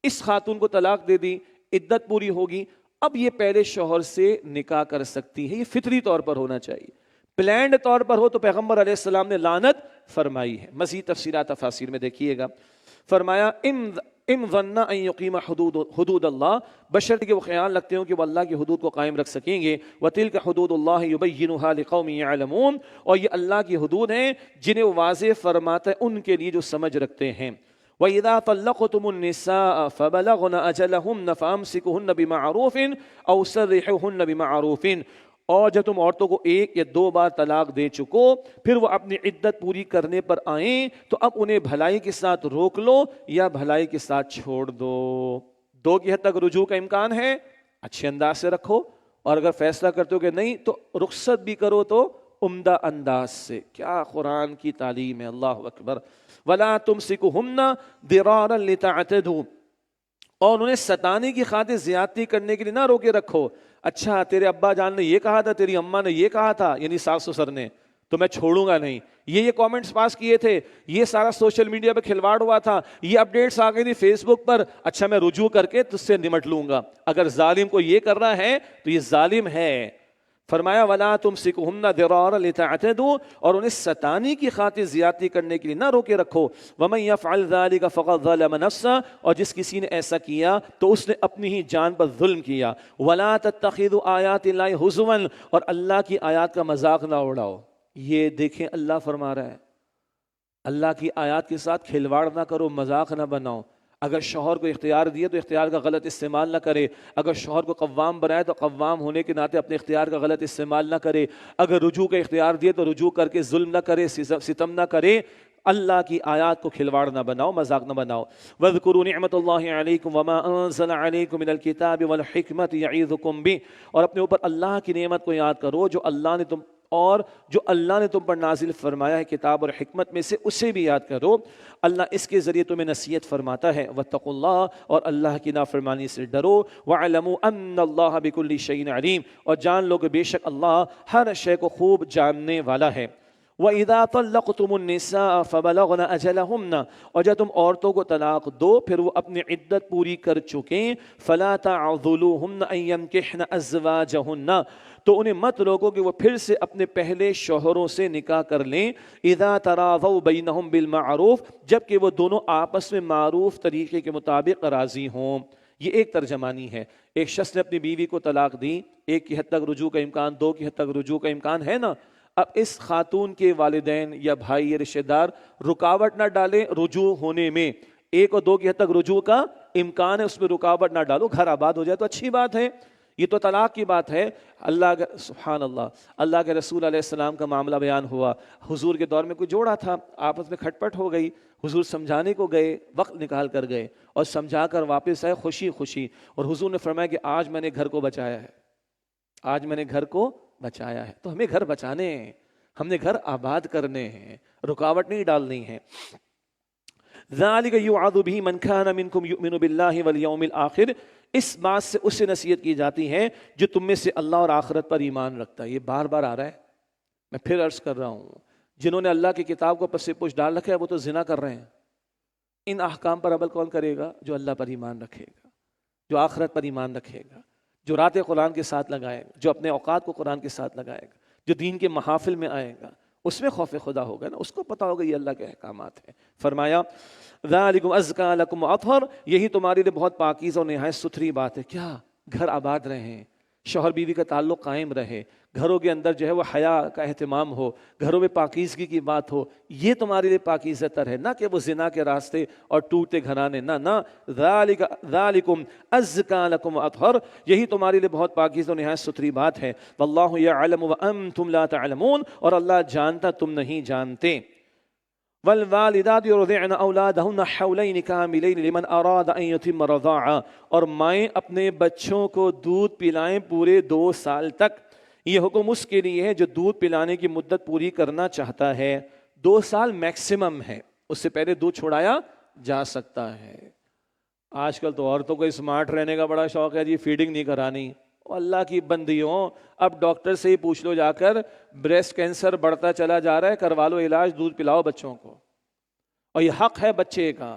اس خاتون کو طلاق دے دی، عدت پوری ہوگی. اب یہ پہلے شوہر سے نکاح کر سکتی ہے. یہ فطری طور پر ہونا چاہیے. پلانڈ طور پر ہو تو پیغمبر علیہ السلام نے لعنت فرمائی ہے. مزید تفسیرات تفاسیر میں دیکھیے گا. فرمایا ان ظن ان یقیم حدود اللہ، بشرطے کہ وہ خیال رکھتے ہوں کہ وہ اللہ کی حدود کو قائم رکھ سکیں گے. وَتِلْكَ حُدُودُ اللَّهِ يُبَيِّنُهَا لِقَوْمٍ يَعْلَمُونَ، اور یہ اللہ کی حدود ہیں جنہیں وہ واضح فرماتا ہے ان کے لیے جو سمجھ رکھتے ہیں. وَإِذَا طَلَّقْتُمُ النِّسَاءَ فَبَلَغْنَ أَجَلَهُنَّ فَأَمْسِكُوهُنَّ بِمَعْرُوفٍ أَوْ سَرِّحُوهُنَّ بِمَعْرُوفٍ، اور جب تم عورتوں کو 1 یا 2 بار طلاق دے چکو، پھر وہ اپنی عدت پوری کرنے پر آئیں تو اب انہیں بھلائی کے ساتھ روک لو یا بھلائی کے ساتھ چھوڑ دو. 2 کی حد تک رجوع کا امکان ہے، اچھے انداز سے رکھو، اور اگر فیصلہ کرتے ہو کہ نہیں تو رخصت بھی کرو تو عمدہ انداز سے. کیا قرآن کی تعلیم ہے, اللہ اکبر. وَلَا تُمْسِكُهُنَّ ضِرَارًا لِتَعْتَدُوا, اور انہیں ستانے کی خاطر زیادتی کرنے کے لیے نہ روکے رکھو. اچھا تیرے ابا جان نے یہ کہا تھا, تیری اماں نے یہ کہا تھا, یعنی ساس سسر نے, تو میں چھوڑوں گا نہیں. یہ کامنٹس پاس کیے تھے, یہ سارا سوشل میڈیا پہ کھلواڑ ہوا تھا, یہ اپڈیٹس آ گئی تھی فیس بک پر, اچھا میں رجوع کر کے تجھ سے نمٹ لوں گا. اگر ظالم کو یہ کر رہا ہے تو یہ ظالم ہے. فرمایا وَلَا تُمْسِكُهُنَّ ضِرَارًا لِتَعْتَدُوا, اور انہیں ستانے کی خاطر زیادتی کرنے کے لیے نہ روکے رکھو. وَمَن يَفْعَلْ ذَلِكَ فَقَدْ ظَلَمَ نَفْسَهُ, اور جس کسی نے ایسا کیا تو اس نے اپنی ہی جان پر ظلم کیا. وَلَا تَتَّخِذُوا آيَاتِ اللَّهِ هُزُوًا, اور اللہ کی آیات کا مذاق نہ اڑاؤ. یہ دیکھیں اللہ فرما رہا ہے, اللہ کی آیات کے ساتھ کھلواڑ نہ کرو, مذاق نہ بناؤ. اگر شوہر کو اختیار دیے تو اختیار کا غلط استعمال نہ کرے. اگر شوہر کو قوام بنائے تو قوام ہونے کے ناطے اپنے اختیار کا غلط استعمال نہ کرے. اگر رجوع کا اختیار دیے تو رجوع کر کے ظلم نہ کرے, ستم نہ کرے. اللہ کی آیات کو کھلواڑ نہ بناؤ, مذاق نہ بناؤ. وَاذْكُرُوا نِعْمَةَ اللَّهِ عَلَيْكُمْ وَمَا أَنزَلَ عَلَيْكُمْ مِنَ الْكِتَابِ وَالْحِكْمَةِ يَعِظُكُمْ بِهِ, اور اپنے اوپر اللہ کی نعمت کو یاد کرو جو اللہ نے تم پر نازل فرمایا ہے کتاب اور حکمت میں سے, اسے بھی یاد کرو. اللہ اس کے ذریعے تمہیں نصیحت فرماتا ہے. واتقوا اللہ, اور اللہ کی نافرمانی سے ڈرو. وَاعْلَمُوا أَنَّ اللَّهَ بِكُلِّ شَيْءٍ عَلِيمٌ, اور جان لو کہ بے شک اللہ ہر شے کو خوب جاننے والا ہے. وَإِذَا طَلَّقْتُمُ النِّسَاءَ فَبَلَغْنَ أَجَلَهُنَّ, اور جب تم عورتوں کو طلاق دو پھر وہ اپنی عدت پوری کر چکیں, فَلَا تَعْضُلُوهُنَّ أَن يَنكِحْنَ أَزْوَاجَهُنَّ, تو انہیں مت روکو کہ وہ پھر سے اپنے پہلے شوہروں سے نکاح کر لیں. اذا تراضوا بینہم بالمعروف, جبکہ وہ دونوں آپس میں معروف طریقے کے مطابق راضی ہوں. یہ ایک ترجمانی ہے. ایک شخص نے اپنی بیوی کو طلاق دی, ایک کی حد تک رجوع کا امکان, دو کی حد تک رجوع کا امکان ہے نا. اب اس خاتون کے والدین یا بھائی یا رشتہ دار رکاوٹ نہ ڈالیں رجوع ہونے میں. ایک اور دو کی حد تک رجوع کا امکان ہے, اس میں رکاوٹ نہ ڈالو, گھر آباد ہو جائے تو اچھی بات ہے. یہ تو طلاق کی بات ہے. سبحان اللہ, اللہ کے رسول علیہ السلام کا معاملہ بیان ہوا. حضور کے دور میں کوئی جوڑا تھا, آپس میں کھٹ پٹ ہو گئی. حضور سمجھانے کو گئے, وقت نکال کر گئے اور سمجھا کر واپس آئے خوشی خوشی. اور حضور نے فرمایا کہ آج میں نے گھر کو بچایا ہے, آج میں نے گھر کو بچایا ہے. تو ہمیں گھر بچانے ہیں, ہم نے گھر آباد کرنے ہیں, رکاوٹ نہیں ڈالنی ہے. ذَلِكَ يُوعَظُ بِهِ مَنْ كَانَ مِنْكُمْ يُؤْمِنُ بِاللَّهِ وَالْيَوْمِ الْآخِرِ, اس بات سے اسے نصیحت کی جاتی ہے جو تم میں سے اللہ اور آخرت پر ایمان رکھتا ہے. یہ بار بار آ رہا ہے, میں پھر عرض کر رہا ہوں, جنہوں نے اللہ کی کتاب کو پس پوچھ ڈال رکھا ہے وہ تو زنا کر رہے ہیں. ان احکام پر عمل کون کرے گا؟ جو اللہ پر ایمان رکھے گا, جو آخرت پر ایمان رکھے گا, جو راتیں قرآن کے ساتھ لگائے گا, جو اپنے اوقات کو قرآن کے ساتھ لگائے گا, جو دین کے محافل میں آئے گا, اس میں خوف خدا ہوگا نا, اس کو پتا ہوگا یہ اللہ کے احکامات ہیں. فرمایا ذالکم ازکا لکم اطہر, یہی تمہارے لیے بہت پاکیزہ اور نہایت ستھری بات ہے. کیا؟ گھر آباد رہیں, شوہر بیوی کا تعلق قائم رہے, گھروں کے اندر جو ہے وہ حیا کا اہتمام ہو, گھروں میں پاکیزگی کی بات ہو. یہ تمہارے لیے پاکیزہ تر ہے, نہ کہ وہ زنا کے راستے اور ٹوٹتے گھرانے, نہ. ذالکم ازکا لکم اطہر, یہی تمہارے لیے بہت پاکیزہ اور نہایت ستھری بات ہے. واللہ یعلم وانتم لا تعلمون, اور اللہ جانتا تم نہیں جانتے. والوالدات يرضعن اولادهن حولين كاملين لمن اراد ان يتم الرضاعه, اور مائیں اپنے بچوں کو دودھ پلائیں پورے 2 سال تک. یہ حکم اس کے لیے ہے جو دودھ پلانے کی مدت پوری کرنا چاہتا ہے. 2 سال میکسیمم ہے, اس سے پہلے دودھ چھوڑایا جا سکتا ہے. آج کل تو عورتوں کو اسمارٹ رہنے کا بڑا شوق ہے جی, فیڈنگ نہیں کرانی. اللہ کی بندیوں, اب ڈاکٹر سے ہی پوچھ لو جا کر, بریسٹ کینسر بڑھتا چلا جا رہا ہے, کروا لو علاج, دودھ پلاؤ بچوں کو, اور یہ حق ہے بچے کا.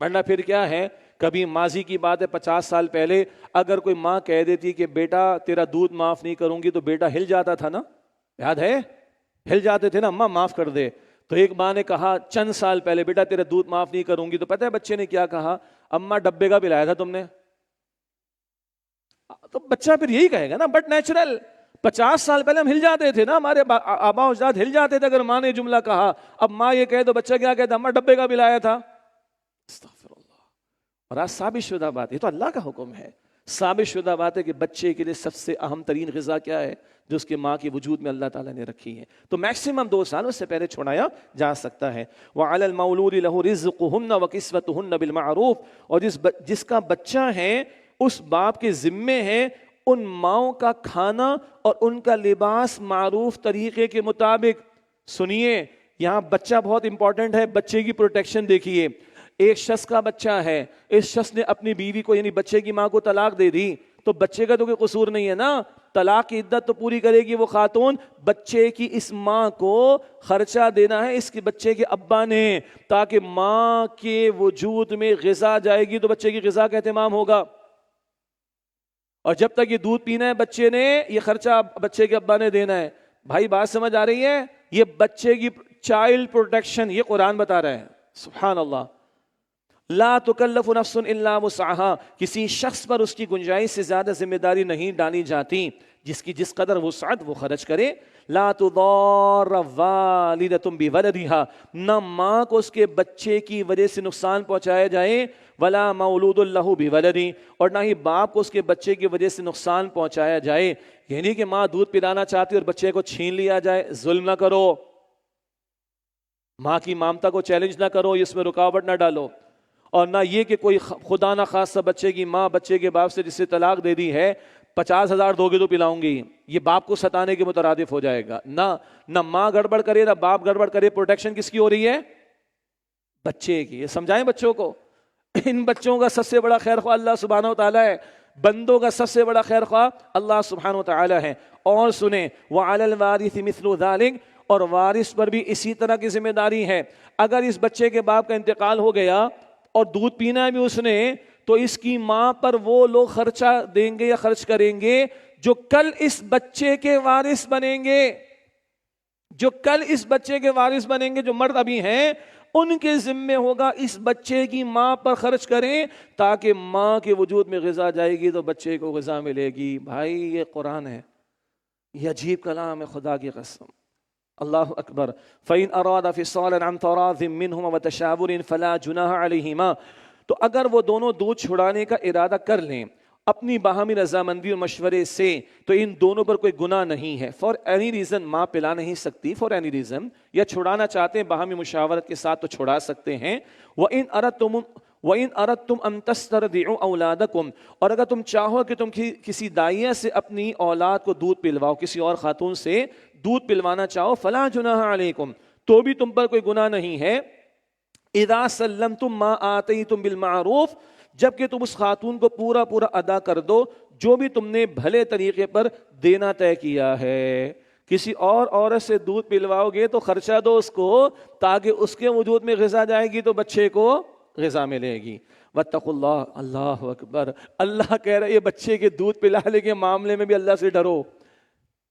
ورنہ پھر کیا ہے, کبھی ماضی کی بات ہے 50 سال پہلے اگر کوئی ماں کہہ دیتی کہ بیٹا تیرا دودھ معاف نہیں کروں گی تو بیٹا ہل جاتا تھا نا, یاد ہے, ہل جاتے تھے نا, اماں معاف کر دے. تو ایک ماں نے کہا چند سال پہلے بیٹا تیرا دودھ معاف نہیں کروں گی, تو پتہ ہے بچے نے کیا کہا, اماں ڈبے کا پلایا تھا تم نے. تو بچہ پھر یہی کہے گا نا, بٹ نیچرل. 50 سال پہلے ہم ہل جاتے تھے نا, ہمارے آبا و اجداد ہل جاتے تھے اگر ماں نے جملہ کہا. اب ماں یہ کہے تو بچہ کیا کہتا, اماں ڈبے کا پلایا تھا. استغفر اللہ. اور آج ثابت شدہ بات, یہ تو اللہ کا حکم ہے, ثابت شدہ بات ہے کہ بچے کے لیے سب سے اہم ترین غذا کیا ہے, جو اس کے ماں کے وجود میں اللہ تعالیٰ نے رکھی ہے. تو میکسیمم 2 سال, اس سے پہلے چھوڑایا جا سکتا ہے. وعلی المولود لہ رزقہن وکسوتہن بالمعروف, اور جس کا بچہ ہے اس باپ کے ذمے ہے ان ماؤں کا کھانا اور ان کا لباس معروف طریقے کے مطابق. سنیے یہاں بچہ بہت امپورٹنٹ ہے, بچے کی پروٹیکشن دیکھیے. ایک شخص کا بچہ ہے, اس شخص نے اپنی بیوی کو یعنی بچے کی ماں کو طلاق دے دی, تو بچے کا تو کوئی قصور نہیں ہے نا, طلاق کی عدت تو پوری کرے گی وہ خاتون. بچے کی اس ماں کو خرچہ دینا ہے اس کے بچے کے ابا نے, تاکہ ماں کے وجود میں غذا جائے گی تو بچے کی غذا کا اہتمام ہوگا. اور جب تک یہ دودھ پینا ہے بچے نے, یہ خرچہ بچے کے ابا نے دینا ہے. بھائی بات سمجھ آ رہی ہے؟ یہ بچے کی چائلڈ پروٹیکشن یہ قرآن بتا رہا ہے. سبحان اللہ. لا تکلف نفس الا وسعها, کسی شخص پر اس کی گنجائش سے زیادہ ذمہ داری نہیں ڈالی جاتی, جس کی جس قدر وسعت وہ خرچ کرے. لا تضار والدۃ بولدها, نہ ماں کو اس کے بچے کی وجہ سے نقصان پہنچایا جائے, ولا مولود له بولدی, اور نہ ہی باپ کو اس کے بچے کی وجہ سے نقصان پہنچایا جائے. یعنی کہ ماں دودھ پلانا چاہتی اور بچے کو چھین لیا جائے, ظلم نہ کرو. ماں کی ممتا کو چیلنج نہ کرو, اس میں رکاوٹ نہ ڈالو. اور نہ یہ کہ کوئی خدا نہ خاصہ بچے کی ماں بچے کے باپ سے جس سے طلاق دے دی ہے 50,000 دو گے تو پلاؤں گی, یہ باپ کو ستانے کے مترادف ہو جائے گا. نہ ماں گڑبڑ کرے نہ باپ گڑبڑ کرے. پروٹیکشن کس کی ہو رہی ہے؟ بچے کی. یہ سمجھائیں بچوں کو. ان بچوں کا سب سے بڑا خیر خواہ اللہ سبحانہ و تعالیٰ ہے, بندوں کا سب سے بڑا خیر خواہ اللہ سبحانہ و تعالیٰ ہے. اور سنیں وعلی الوارث مثل ذلک, اور وارث پر بھی اسی طرح کی ذمہ داری ہے. اگر اس بچے کے باپ کا انتقال ہو گیا اور دودھ پینا ہے بھی اس نے, تو اس کی ماں پر وہ لوگ خرچہ دیں گے یا خرچ کریں گے جو کل اس بچے کے وارث بنیں گے. جو کل اس بچے کے وارث بنیں گے, جو مرد ابھی ہیں, ان کے ذمے ہوگا اس بچے کی ماں پر خرچ کریں, تاکہ ماں کے وجود میں غذا جائے گی تو بچے کو غذا ملے گی. بھائی یہ قرآن ہے, یہ عجیب کلام ہے خدا کی قسم. اللہ اکبر. فَإِنْ أَرَادَ فِصَالًا عَنْ تَرَاضٍ مِّنْهُمَا وَتَشَاوُرٍ فَلَا جُنَاحَ عَلَيْهِمَا, تو اگر وہ دونوں دودھ چھڑانے کا ارادہ کر لیں اپنی باہمی رضامندی اور مشورے سے, تو ان دونوں پر کوئی گناہ نہیں ہے. فار اینی ریزن ماں پلا نہیں سکتی, فار اینی ریزن, یا چھڑانا چاہتے ہیں باہمی مشاورت کے ساتھ تو چھڑا سکتے ہیں. وَإِنْ أَرَدْتُمْ أَن تَسْتَرْضِعُوا أَوْلَادَكُمْ, اور اگر تم چاہو کہ تم کسی دائیہ سے اپنی اولاد کو دودھ پلواؤ, کسی اور خاتون سے دودھ پلوانا چاہو, فَلَا جُنَاحَ عَلَيْكُمْ, تو بھی تم پر کوئی گناہ نہیں ہے. اِذَا سَلَّمْتُمْ مَا آتَيْتُمْ بِالْمَعْرُوفِ, جبکہ تم اس خاتون کو پورا ادا کر دو جو بھی تم نے بھلے طریقے پر دینا طے کیا ہے. کسی اور عورت سے دودھ پلواؤ گے تو خرچہ دو اس کو, تاکہ اس کے وجود میں غذا جائے گی تو بچے کو غذا ملے گی. واتقوا اللہ. اللہ اکبر. اللہ کہہ رہے یہ بچے کے دودھ پلانے کے معاملے میں بھی اللہ سے ڈرو,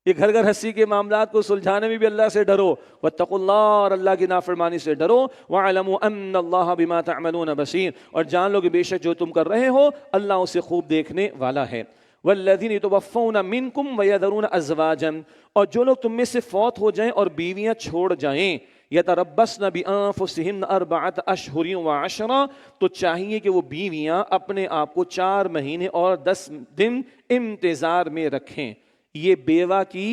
یہ گھر گھر ہنسی کے معاملات کو سلجھانے میں بھی اللہ سے ڈرو. واتقوا اللہ, اور اللہ کی نافرمانی سے ڈرو. وَاعْلَمُوا أَنَّ اللَّهَ بِمَا تَعْمَلُونَ بَصِيرٌ, اور جان لو کہ بے شک جو تم کر رہے ہو اللہ اسے خوب دیکھنے والا ہے. وَالَّذِينَ يَتَوَفَّوْنَ مِنْكُمْ وَيَذَرُونَ أَزْوَاجًا, اور جو لوگ تم میں سے فوت ہو جائیں اور بیویاں چھوڑ جائیں, يَتَرَبَّصْنَ بِأَنفُسِهِنَّ أَرْبَعَةَ أَشْهُرٍ وَعَشْرًا, تو چاہیے کہ وہ بیویاں اپنے آپ کو 4 مہینے اور 10 دن انتظار میں رکھیں. یہ بیوہ کی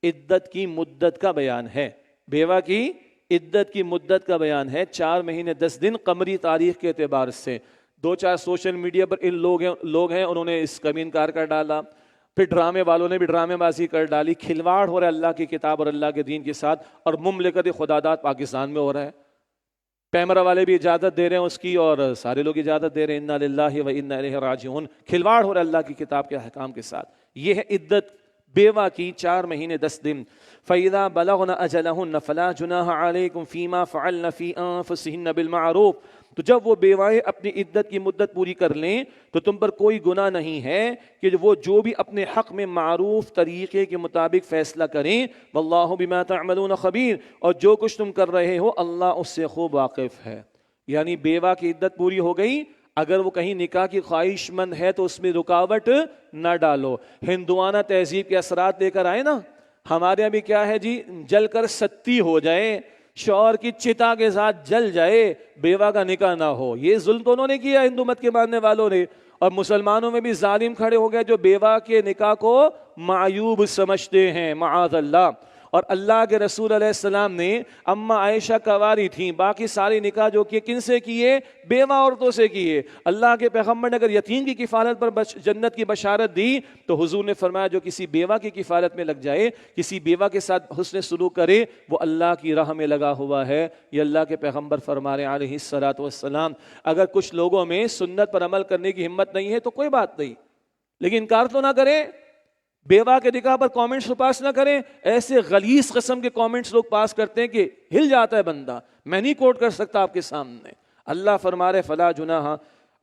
عدت کی مدت کا بیان ہے. بیوہ کی عدت کی مدت کا بیان ہے 4 مہینے 10 دن قمری تاریخ کے اعتبار سے. 2-4 سوشل میڈیا پر ان لوگ ہیں انہوں نے اس کا بھی انکار کر ڈالا, پھر ڈرامے والوں نے بھی ڈرامے بازی کر ڈالی. کھلواڑ ہو رہا ہے اللہ کی کتاب اور اللہ کے دین کے ساتھ, اور مملکت خداداد پاکستان میں ہو رہا ہے. پیمرا والے بھی اجازت دے رہے ہیں اس کی, اور سارے لوگ اجازت دے رہے ہیں. انا للہ و انا الیہ راجعون. کھلواڑ ہو رہا ہے اللہ کی کتاب کے احکام کے ساتھ. یہ ہے عدت بیوہ کی 4 مہینے 10 دن. فَإِذَا بَلَغْنَ أَجَلَهُنَّ فَلَا جُنَاحَ عَلَيْكُمْ فِي مَا فَعَلْنَ فِي أَنفُسِهِنَّ بِالْمَعْرُوفِ, تو جب وہ بیوائیں اپنی عدت کی مدت پوری کر لیں تو تم پر کوئی گناہ نہیں ہے کہ وہ جو بھی اپنے حق میں معروف طریقے کے مطابق فیصلہ کریں. واللہ بما تعملون خبیر, اور جو کچھ تم کر رہے ہو اللہ اس سے خوب واقف ہے. یعنی بیوہ کی عدت پوری ہو گئی, اگر وہ کہیں نکاح کی خواہش مند ہے تو اس میں رکاوٹ نہ ڈالو. ہندوانہ تہذیب کے اثرات لے کر آئے نا, ہمارے یہاں بھی کیا ہے جی, جل کر ستی ہو جائے, شوہر کی چتا کے ساتھ جل جائے, بیوہ کا نکاح نہ ہو. یہ ظلم تو انہوں نے کیا ہندو مت کے ماننے والوں نے, اور مسلمانوں میں بھی ظالم کھڑے ہو گئے جو بیوہ کے نکاح کو معیوب سمجھتے ہیں, معاذ اللہ. اور اللہ کے رسول علیہ السلام نے اما عائشہ کنواری تھیں، باقی سارے نکاح جو کیے کن سے کیے؟ بیوہ عورتوں سے کیے۔ اللہ کے پیغمبر نے اگر یتیم کی کفالت پر جنت کی بشارت دی تو حضور نے فرمایا جو کسی بیوہ کی کفالت میں لگ جائے، کسی بیوہ کے ساتھ حسن سلوک کرے، وہ اللہ کی راہ میں لگا ہوا ہے۔ یہ اللہ کے پیغمبر فرما رہے علیہ الصلوۃ والسلام۔ اگر کچھ لوگوں میں سنت پر عمل کرنے کی ہمت نہیں ہے تو کوئی بات نہیں، لیکن انکار تو نہ کریں، بیوہ کے نکاح پر کامنٹس پاس نہ کریں۔ ایسے غلیظ قسم کے کامنٹس لوگ پاس کرتے ہیں کہ ہل جاتا ہے بندہ، میں نہیں کوٹ کر سکتا آپ کے سامنے۔ اللہ فرما رہے فلا جناح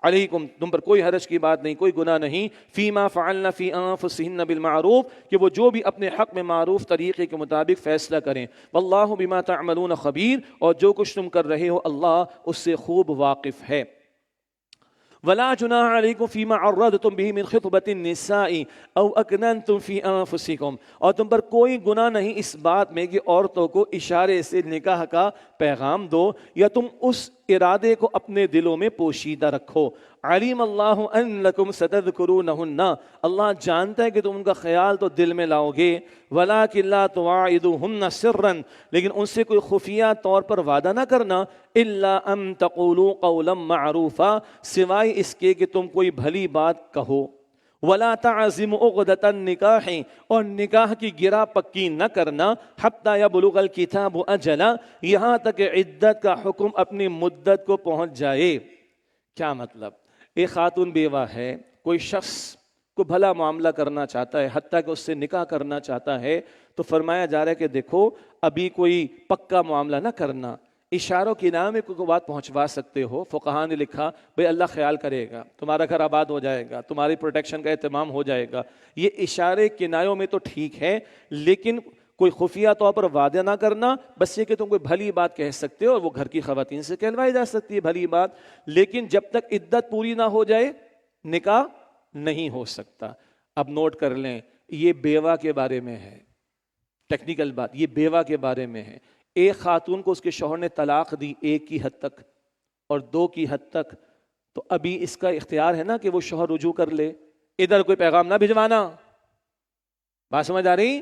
علیکم، تم پر کوئی حرج کی بات نہیں، کوئی گناہ نہیں، فیما فعلن فی انفسہن بالمعروف، کہ وہ جو بھی اپنے حق میں معروف طریقے کے مطابق فیصلہ کریں، واللہ بما تعملون خبیر، اور جو کچھ تم کر رہے ہو اللہ اس سے خوب واقف ہے۔ ولا جناح علیکم فیما عرضتم به من خطبۃ النساء او اکننتم فی انفسکم، اور تم پر کوئی گناہ نہیں اس بات میں کہ عورتوں کو اشارے سے نکاح کا پیغام دو یا تم اس ارادے کو اپنے دلوں میں پوشیدہ رکھو۔ علیم اللہ انکم ستذکرونہن، اللہ جانتا ہے کہ تم ان کا خیال تو دل میں لاؤ گے، ولکن لا تواعدوہن سرا، لیکن ان سے کوئی خفیہ طور پر وعدہ نہ کرنا، الا ان تقولوا قولا معروفا، سوائے اس کے کہ تم کوئی بھلی بات کہو، ولا تعزموا عقدۃ النکاح، اور نکاح کی گرہ پکی نہ کرنا، حتی یبلغ الکتاب اجلا، یہاں تک کہ عدت کا حکم اپنی مدت کو پہنچ جائے۔ کیا مطلب؟ ایک خاتون بیوہ ہے، کوئی شخص کو بھلا معاملہ کرنا چاہتا ہے، حتیٰ کہ اس سے نکاح کرنا چاہتا ہے، تو فرمایا جا رہا ہے کہ دیکھو ابھی کوئی پکا معاملہ نہ کرنا، اشاروں کے نام میں کوئی بات پہنچوا سکتے ہو۔ فقہاء نے لکھا بھئی اللہ خیال کرے گا، تمہارا گھر آباد ہو جائے گا، تمہاری پروٹیکشن کا اہتمام ہو جائے گا، یہ اشارے کنایوں میں تو ٹھیک ہے، لیکن کوئی خفیہ طور پر وعدہ نہ کرنا، بس یہ کہ تم کوئی بھلی بات کہہ سکتے ہو، اور وہ گھر کی خواتین سے کہلوائی جا سکتی ہے بھلی بات، لیکن جب تک عدت پوری نہ ہو جائے نکاح نہیں ہو سکتا۔ اب نوٹ کر لیں، یہ بیوہ کے بارے میں ہے، ٹیکنیکل بات، یہ بیوہ کے بارے میں ہے۔ ایک خاتون کو اس کے شوہر نے طلاق دی 1 کی حد تک اور 2 کی حد تک، تو ابھی اس کا اختیار ہے نا کہ وہ شوہر رجوع کر لے، ادھر کوئی پیغام نہ بھجوانا۔ بات سمجھ آ رہی؟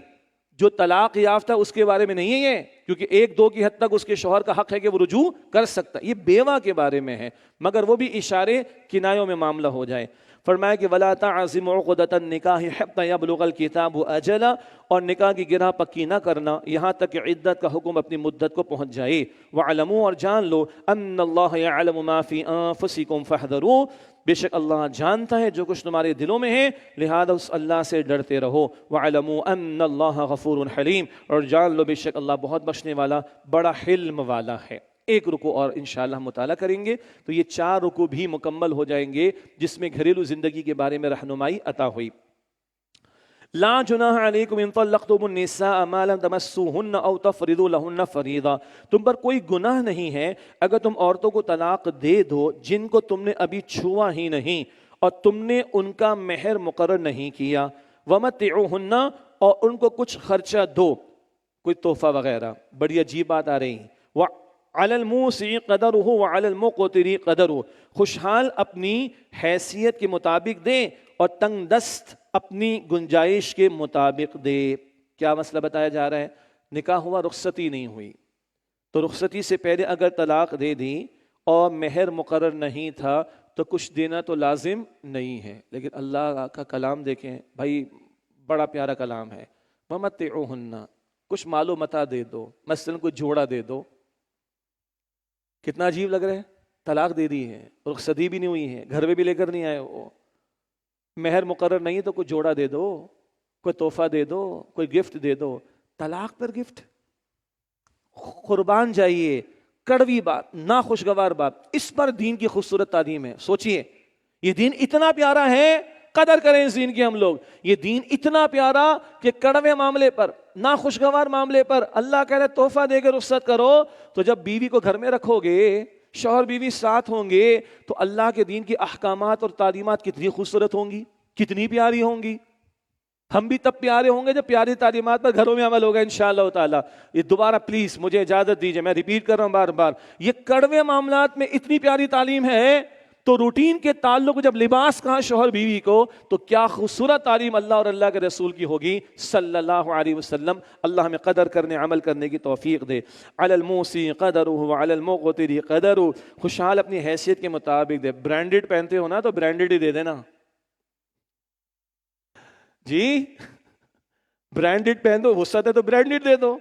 جو طلاق یافتہ اس کے بارے میں نہیں ہے یہ، کیونکہ 1-2 کی حد تک اس کے شوہر کا حق ہے کہ وہ رجوع کر سکتا ہے، یہ بیوہ کے بارے میں ہے، مگر وہ بھی اشارے کنایوں میں معاملہ ہو جائے۔ فرمایا کہ ولا تعزموا عقدۃ النکاح حتی یبلغ الکتاب اجلا، اور نکاح کی گرہ پکی نہ کرنا یہاں تک کہ عدت کا حکم اپنی مدت کو پہنچ جائے۔ وعلموا، اور جان لو، ان اللہ یعلم ما فی انفسکم فاحذروا، بے شک اللہ جانتا ہے جو کچھ تمہارے دلوں میں ہے، لہذا اس اللہ سے ڈرتے رہو۔ وعلموا ان اللہ غفور حلیم، اور جان لو بے شک اللہ بہت بخشنے والا، بڑا حلم والا ہے۔ ایک رکوع اور انشاءاللہ ہم مطالعہ کریں گے تو یہ 4 رکوع بھی مکمل ہو جائیں گے، جس میں گھریلو زندگی کے بارے میں رہنمائی عطا ہوئی۔ لا جناح علیکم ان طلقتم النساء ما لم تمسوهن او تفرضوا لهن فریضہ، تم پر کوئی گناہ نہیں ہے اگر تم عورتوں کو طلاق دے دو جن کو تم نے ابھی چھوا ہی نہیں اور تم نے ان کا مہر مقرر نہیں کیا، ومتعوهن، اور ان کو کچھ خرچہ دو، کوئی تحفہ وغیرہ۔ بڑی عجیب بات آ رہی ہے، علی الموسع قدرہ وعلی المقتر قدرہ، خوشحال اپنی حیثیت کے مطابق دے اور تنگ دست اپنی گنجائش کے مطابق دے۔ کیا مسئلہ بتایا جا رہا ہے؟ نکاح ہوا، رخصتی نہیں ہوئی، تو رخصتی سے پہلے اگر طلاق دے دی اور مہر مقرر نہیں تھا تو کچھ دینا تو لازم نہیں ہے، لیکن اللہ کا کلام دیکھیں بھائی، بڑا پیارا کلام ہے، وَمَتِّعُوهُنَّ، کچھ مال و متاع دے دو، مثلاً کوئی جوڑا دے دو۔ کتنا عجیب لگ رہا ہے، طلاق دے دی ہے، رخصتی بھی نہیں ہوئی ہے، گھر میں بھی لے کر نہیں آئے، وہ مہر مقرر نہیں تو کوئی جوڑا دے دو، کوئی تحفہ دے دو، کوئی گفٹ دے دو۔ طلاق پر گفٹ، قربان جائیے، کڑوی بات، ناخوشگوار بات، اس پر دین کی خوبصورت تعلیم ہے۔ سوچئے، یہ دین اتنا پیارا ہے، قدر کریں اس دین کی ہم لوگ۔ یہ دین اتنا پیارا کہ کڑوے معاملے پر، ناخوشگوار معاملے پر اللہ کہہ رہے تحفہ دے کے رخصت کرو، تو جب بیوی کو گھر میں رکھو گے، شوہر بیوی ساتھ ہوں گے، تو اللہ کے دین کی احکامات اور تعلیمات کتنی خوبصورت ہوں گی، کتنی پیاری ہوں گی۔ ہم بھی تب پیارے ہوں گے جب پیاری تعلیمات پر گھروں میں عمل ہوگا انشاءاللہ تعالی۔ یہ دوبارہ پلیز مجھے اجازت دیجیے، میں ریپیٹ کر رہا ہوں بار بار، یہ کڑوے معاملات میں اتنی پیاری تعلیم ہے تو روٹین کے تعلق جب لباس کہا شوہر بیوی کو تو کیا خوبصورت تعلیم اللہ اور اللہ کے رسول کی ہوگی صلی اللہ علیہ وسلم. اللہ ہمیں قدر کرنے عمل کرنے کی توفیق دے. علی الموسی قدرہ وعلی المقتر قدرہ. خوشحال اپنی حیثیت کے مطابق دے. برانڈڈ پہنتے ہو نا تو برانڈڈ ہی دے دینا جی. برانڈڈ پہن دو, وسعت ہے تو برانڈڈ دے دو,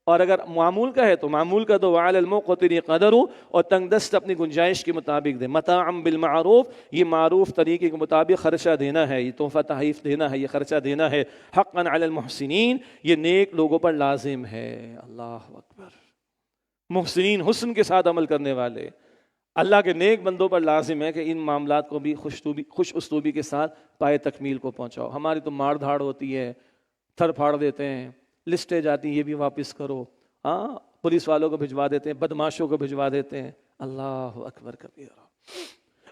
اور اگر معمول کا ہے تو معمول کا دو. وعلی المقتر قدرہ, اور تنگ دست اپنی گنجائش کے مطابق دے. متاعا بالمعروف, یہ معروف طریقے کے مطابق خرچہ دینا ہے, یہ تحفہ تحائف دینا ہے, یہ خرچہ دینا ہے. حقا علی المحسنین, یہ نیک لوگوں پر لازم ہے. اللہ اکبر. محسنین حسن کے ساتھ عمل کرنے والے اللہ کے نیک بندوں پر لازم ہے کہ ان معاملات کو بھی خوش اسلوبی کے ساتھ پائے تکمیل کو پہنچاؤ. ہماری تو مار دھاڑ ہوتی ہے, تھر پھاڑ دیتے ہیں, لسٹیں جاتی ہیں یہ بھی واپس کرو, ہاں پولیس والوں کو بھجوا دیتے ہیں, بدماشوں کو بھجوا دیتے ہیں. اللہ اکبر کبیرہ.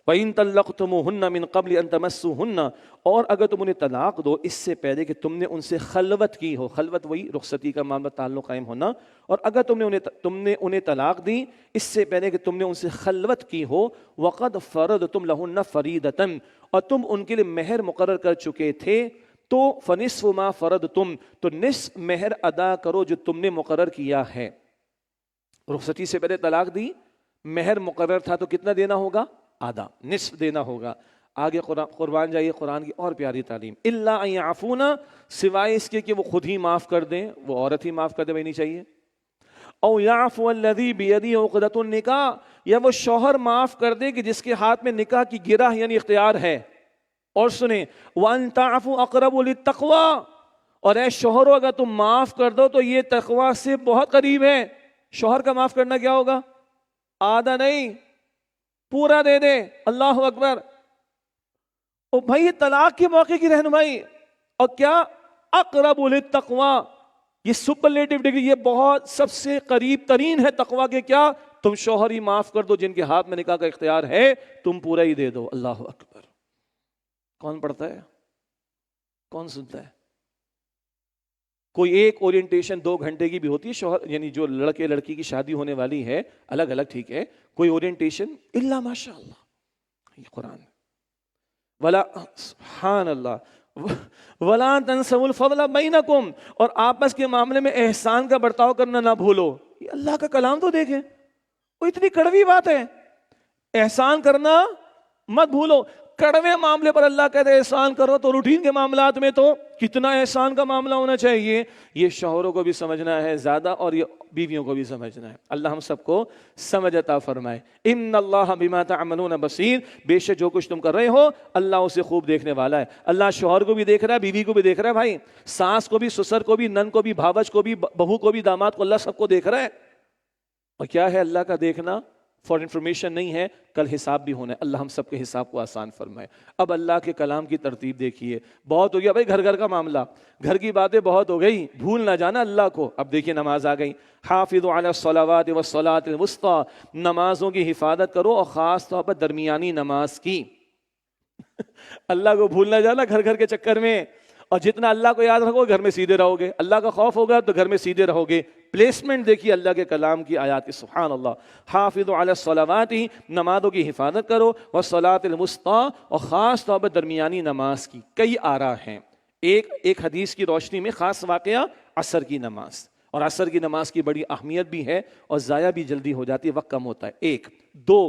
وَإِن طَلَّقْتُمُوهُنَّ مِن قَبْلِ أَن تَمَسُّوهُنَّ, اور اگر تم انہیں طلاق دو اس سے پہلے کہ تم نے ان سے خلوت کی ہو. خلوت وہی رخصتی کا معاملہ تعلق قائم ہونا. اور اگر تم نے انہیں طلاق دی اس سے پہلے کہ تم نے ان سے خلوت کی ہو. وَقَدْ فَرَضْتُمْ لَهُنَّ فَرِيضَةً, اور تم ان کے لیے مہر مقرر کر چکے تھے, تو فَنِصْفُ مَا فَرَضْتُمْ, تو نصف مہر ادا کرو جو تم نے مقرر کیا ہے. رخصتی سے پہلے طلاق دی, مہر مقرر تھا تو کتنا دینا ہوگا؟ آدھا, نصف دینا ہوگا. آگے قربان جائیے قرآن کی اور پیاری تعلیم. الا ان یعفونا, سوائے اس کے کہ وہ خود ہی معاف کر دیں, وہ عورت ہی معاف کر دے, وہی نہیں چاہیے. او یعفو الذی بیدہ عقدۃ النکاح, یا وہ شوہر معاف کر دے کہ جس کے ہاتھ میں نکاح کی گرہ یعنی اختیار ہے. اور سنیں وان تعفو اقرب للتقوی, اور اے شوہرو اگر تم معاف کر دو تو یہ تقوی سے بہت قریب ہے. شوہر کا معاف کرنا کیا ہوگا؟ آدھا نہیں, پورا دے دے. اللہ اکبر. او بھائی طلاق کے موقع کی رہنمائی, اور کیا اقرب للتقوی, یہ سپرلیٹو ڈگری, یہ بہت سب سے قریب ترین ہے تقوی کے. کیا تم شوہر ہی معاف کر دو جن کے ہاتھ میں نکاح کا اختیار ہے, تم پورا ہی دے دو. اللہ اکبر. کون پڑھتا ہے, کون سنتا ہے؟ کوئی ایک اورینٹیشن 2 گھنٹے کی بھی ہوتی ہے شوہر, یعنی جو لڑکے لڑکی کی شادی ہونے والی ہے الگ الگ, ٹھیک ہے, کوئی اورینٹیشن الا ماشاء اللہ. یہ قرآن ولا سبحان اللہ ولا تنسوا الفضل بینکم, اور آپس کے معاملے میں احسان کا برتاؤ کرنا نہ بھولو. یہ اللہ کا کلام تو دیکھیں, وہ اتنی کڑوی بات ہے, احسان کرنا مت بھولو. کڑوے معاملے پر اللہ کہتے ہیں احسان کرو, تو روٹین کے معاملات میں تو کتنا احسان کا معاملہ ہونا چاہیے. یہ شوہروں کو بھی سمجھنا ہے زیادہ, اور یہ بیویوں کو بھی سمجھنا ہے. اللہ ہم سب کو سمجھ عطا فرمائے. ان اللہ بما تعملون بصیر, بے شک جو کچھ تم کر رہے ہو اللہ اسے خوب دیکھنے والا ہے. اللہ شوہر کو بھی دیکھ رہا ہے, بیوی کو بھی دیکھ رہا ہے. بھائی ساس کو بھی, سسر کو بھی, نن کو بھی, بھاوج کو بھی, بہو کو بھی, داماد کو, اللہ سب کو دیکھ رہا ہے. اور کیا ہے اللہ کا دیکھنا؟ فار انفارمیشن نہیں ہے, کل حساب بھی ہونا ہے. اللہ ہم سب کے حساب کو آسان فرمائے. اب اللہ کے کلام کی ترتیب دیکھیے. بہت ہو گیا بھائی گھر گھر کا معاملہ, گھر کی باتیں بہت ہو گئی, بھول نہ جانا اللہ کو. اب دیکھیے نماز آ گئی. حافظوا علی الصلوات والصلاۃ الوسطی, نمازوں کی حفاظت کرو, اور خاص طور پر درمیانی نماز کی. اللہ کو بھول نہ جانا گھر گھر کے چکر میں. اور جتنا اللہ کو یاد رکھو گھر میں سیدھے رہو گے. اللہ کا خوف ہوگا تو گھر میں سیدھے رہو گے. پلیسمنٹ دیکھیے اللہ کے کلام کی آیات کی, سبحان اللہ. حافظوا علی الصلوات, نمازوں کی حفاظت کرو, والصلاۃ الوسطی, اور خاص طور پر درمیانی نماز کی. کئی آراء ہیں. ایک حدیث کی روشنی میں خاص واقعہ عصر کی نماز, اور عصر کی نماز کی بڑی اہمیت بھی ہے, اور ضائع بھی جلدی ہو جاتی ہے, وقت کم ہوتا ہے. 1 2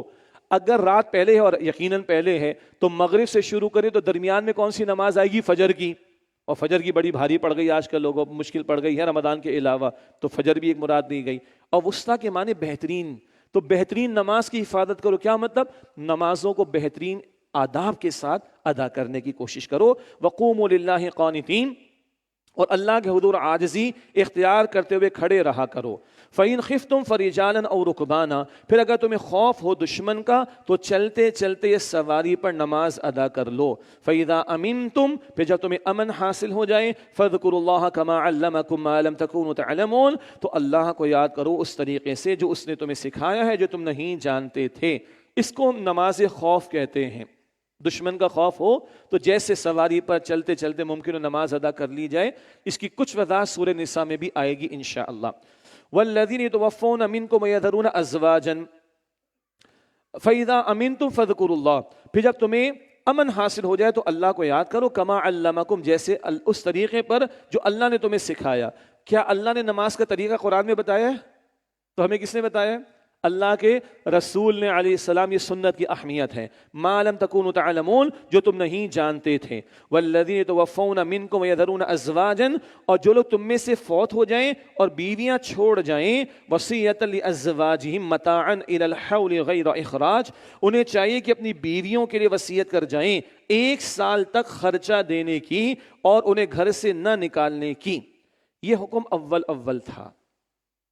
اگر رات پہلے ہے اور یقیناً پہلے ہے تو مغرب سے شروع کرے تو درمیان میں کون سی نماز آئے گی؟ فجر کی. اور فجر کی بڑی بھاری پڑ گئی آج کل لوگوں کو, مشکل پڑ گئی ہے رمضان کے علاوہ, تو فجر بھی ایک مراد دی گئی. اور وسطیٰ کے معنی بہترین, تو بہترین نماز کی حفاظت کرو. کیا مطلب؟ نمازوں کو بہترین آداب کے ساتھ ادا کرنے کی کوشش کرو. وقوموا للہ قانتین, اور اللہ کے حضور عاجزی اختیار کرتے ہوئے کھڑے رہا کرو. فَإِنْ خِفْتُمْ فَرِجَالًا أَوْ رُكْبَانًا, پھر اگر تمہیں خوف ہو دشمن کا تو چلتے چلتے سواری پر نماز ادا کر لو. فَإِذَا أَمِنْتُمْ, پھر جب تمہیں امن حاصل ہو جائے, فَاذْكُرُوا اللَّهَ كَمَا عَلَّمَكُمْ مَا لَمْ تَكُونُوا تَعْلَمُونَ, تو اللہ کو یاد کرو اس طریقے سے جو اس نے تمہیں سکھایا ہے جو تم نہیں جانتے تھے. اس کو نماز خوف کہتے ہیں. دشمن کا خوف ہو تو جیسے سواری پر چلتے چلتے ممکن نماز ادا کر لی جائے. اس کی کچھ وضاحت سورہ نساء میں بھی آئے گی انشاءاللہ. والذین یتوفون منکم ویذرون ازواجا, فَإِذَا أَمِنْتُمْ فَاذْكُرُوا اللَّهَ، پھر جب تمہیں امن حاصل ہو جائے تو اللہ کو یاد کرو، کما علمکم، جیسے اس طریقے پر جو اللہ نے تمہیں سکھایا۔ کیا اللہ نے نماز کا طریقہ قرآن میں بتایا ہے؟ تو ہمیں کس نے بتایا ہے؟ اللہ کے رسول نے علیہ السلام۔ یہ سنت کی اہمیت ہے۔ ما لم تکونوا تعلمون، جو تم نہیں جانتے تھے۔ والذین یتوفون منکم ویذرون ازواجا، اور جو لوگ تم میں سے فوت ہو جائیں اور بیویاں چھوڑ جائیں، وصیۃ لازواجہم متاعا الی الحول غیر اخراج، انہیں چاہیے کہ اپنی بیویوں کے لیے وصیت کر جائیں 1 سال تک خرچہ دینے کی اور انہیں گھر سے نہ نکالنے کی۔ یہ حکم اول تھا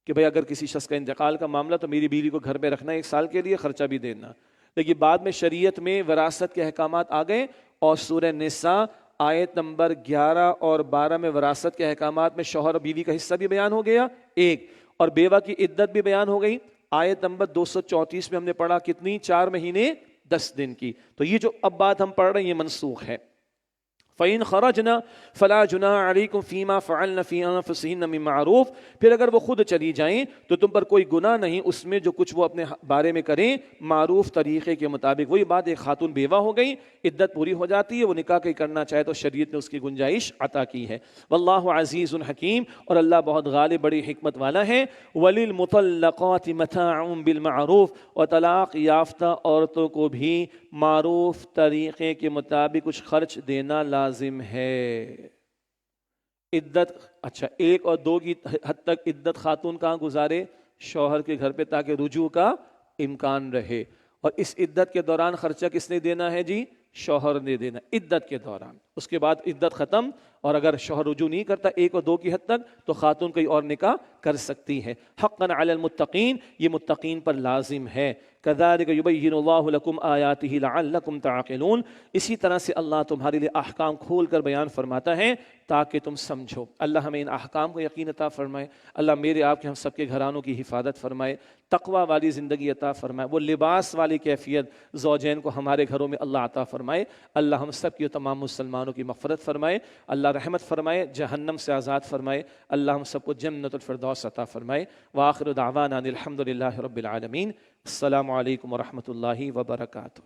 کہ بھئی اگر کسی شخص کا انتقال کا معاملہ تو میری بیوی کو گھر پہ رکھنا 1 سال کے لیے، خرچہ بھی دینا۔ لیکن بعد میں شریعت میں وراثت کے احکامات آ گئے، اور سورہ نساء آیت نمبر 11 اور 12 میں وراثت کے احکامات میں شوہر اور بیوی کا حصہ بھی بیان ہو گیا 1، اور بیوہ کی عدت بھی بیان ہو گئی۔ آیت نمبر 234 میں ہم نے پڑھا کتنی؟ 4 مہینے 10 دن کی۔ تو یہ جو اب بات ہم پڑھ رہے ہیں یہ منسوخ ہے۔ فَإِنْ خَرَجْنَا فَلَا جُنَاحَ عَلَيْكُمْ فِي مَا فَعَلْنَ فِي أَنفُسِهِنَّ مِن مَّعْرُوفٍ، پھر اگر وہ خود چلی جائیں تو تم پر کوئی گناہ نہیں اس میں جو کچھ وہ اپنے بارے میں کریں معروف طریقے کے مطابق۔ وہی بات، ایک خاتون بیوہ ہو گئی، عدت پوری ہو جاتی ہے، وہ نکاح کہیں کرنا چاہے تو شریعت نے اس کی گنجائش عطا کی ہے۔ واللہ عزیز حکیم، اور اللہ بہت غالب بڑی حکمت والا ہے۔ وَلِلْمُطَلَّقَاتِ مَتَاعٌ بِالْمَعْرُوفِ، اور طلاق یافتہ عورتوں کو بھی معروف طریقے کے مطابق کچھ خرچ دینا لازم ہے۔ عدت، اچھا 1 اور 2 کی حد تک عدت خاتون کہاں گزارے؟ شوہر کے گھر پہ، تاکہ رجوع کا امکان رہے۔ اور اس عدت کے دوران خرچہ کس نے دینا ہے جی؟ شوہر نے دینا عدت کے دوران۔ اس کے بعد عدت ختم، اور اگر شوہر رجوع نہیں کرتا 1 اور 2 کی حد تک تو خاتون کوئی اور نکاح کر سکتی ہے۔ حقا علی المتقین، یہ متقین پر لازم ہے۔ کذالک یبین اللہ لکم آیاتہ لعلکم تعقلون، اسی طرح سے اللہ تمہارے لیے احکام کھول کر بیان فرماتا ہے تاکہ تم سمجھو۔ اللہ ہمیں ان احکام کو یقین عطا فرمائے۔ اللہ میرے آپ کے ہم سب کے گھرانوں کی حفاظت فرمائے، تقوی والی زندگی عطا فرمائے، وہ لباس والی کیفیت زوجین کو ہمارے گھروں میں اللہ عطا فرمائے۔ اللہ ہم سب کی تمام مسلمانوں کی مغفرت فرمائے، اللہ رحمت فرمائے، جہنم سے آزاد فرمائے، اللہ ہم سب کو جنت الفردوس عطا فرمائے۔ وآخر دعوانا ان الحمد للہ رب العالمین۔ السلام علیکم ورحمۃ اللہ وبرکاتہ۔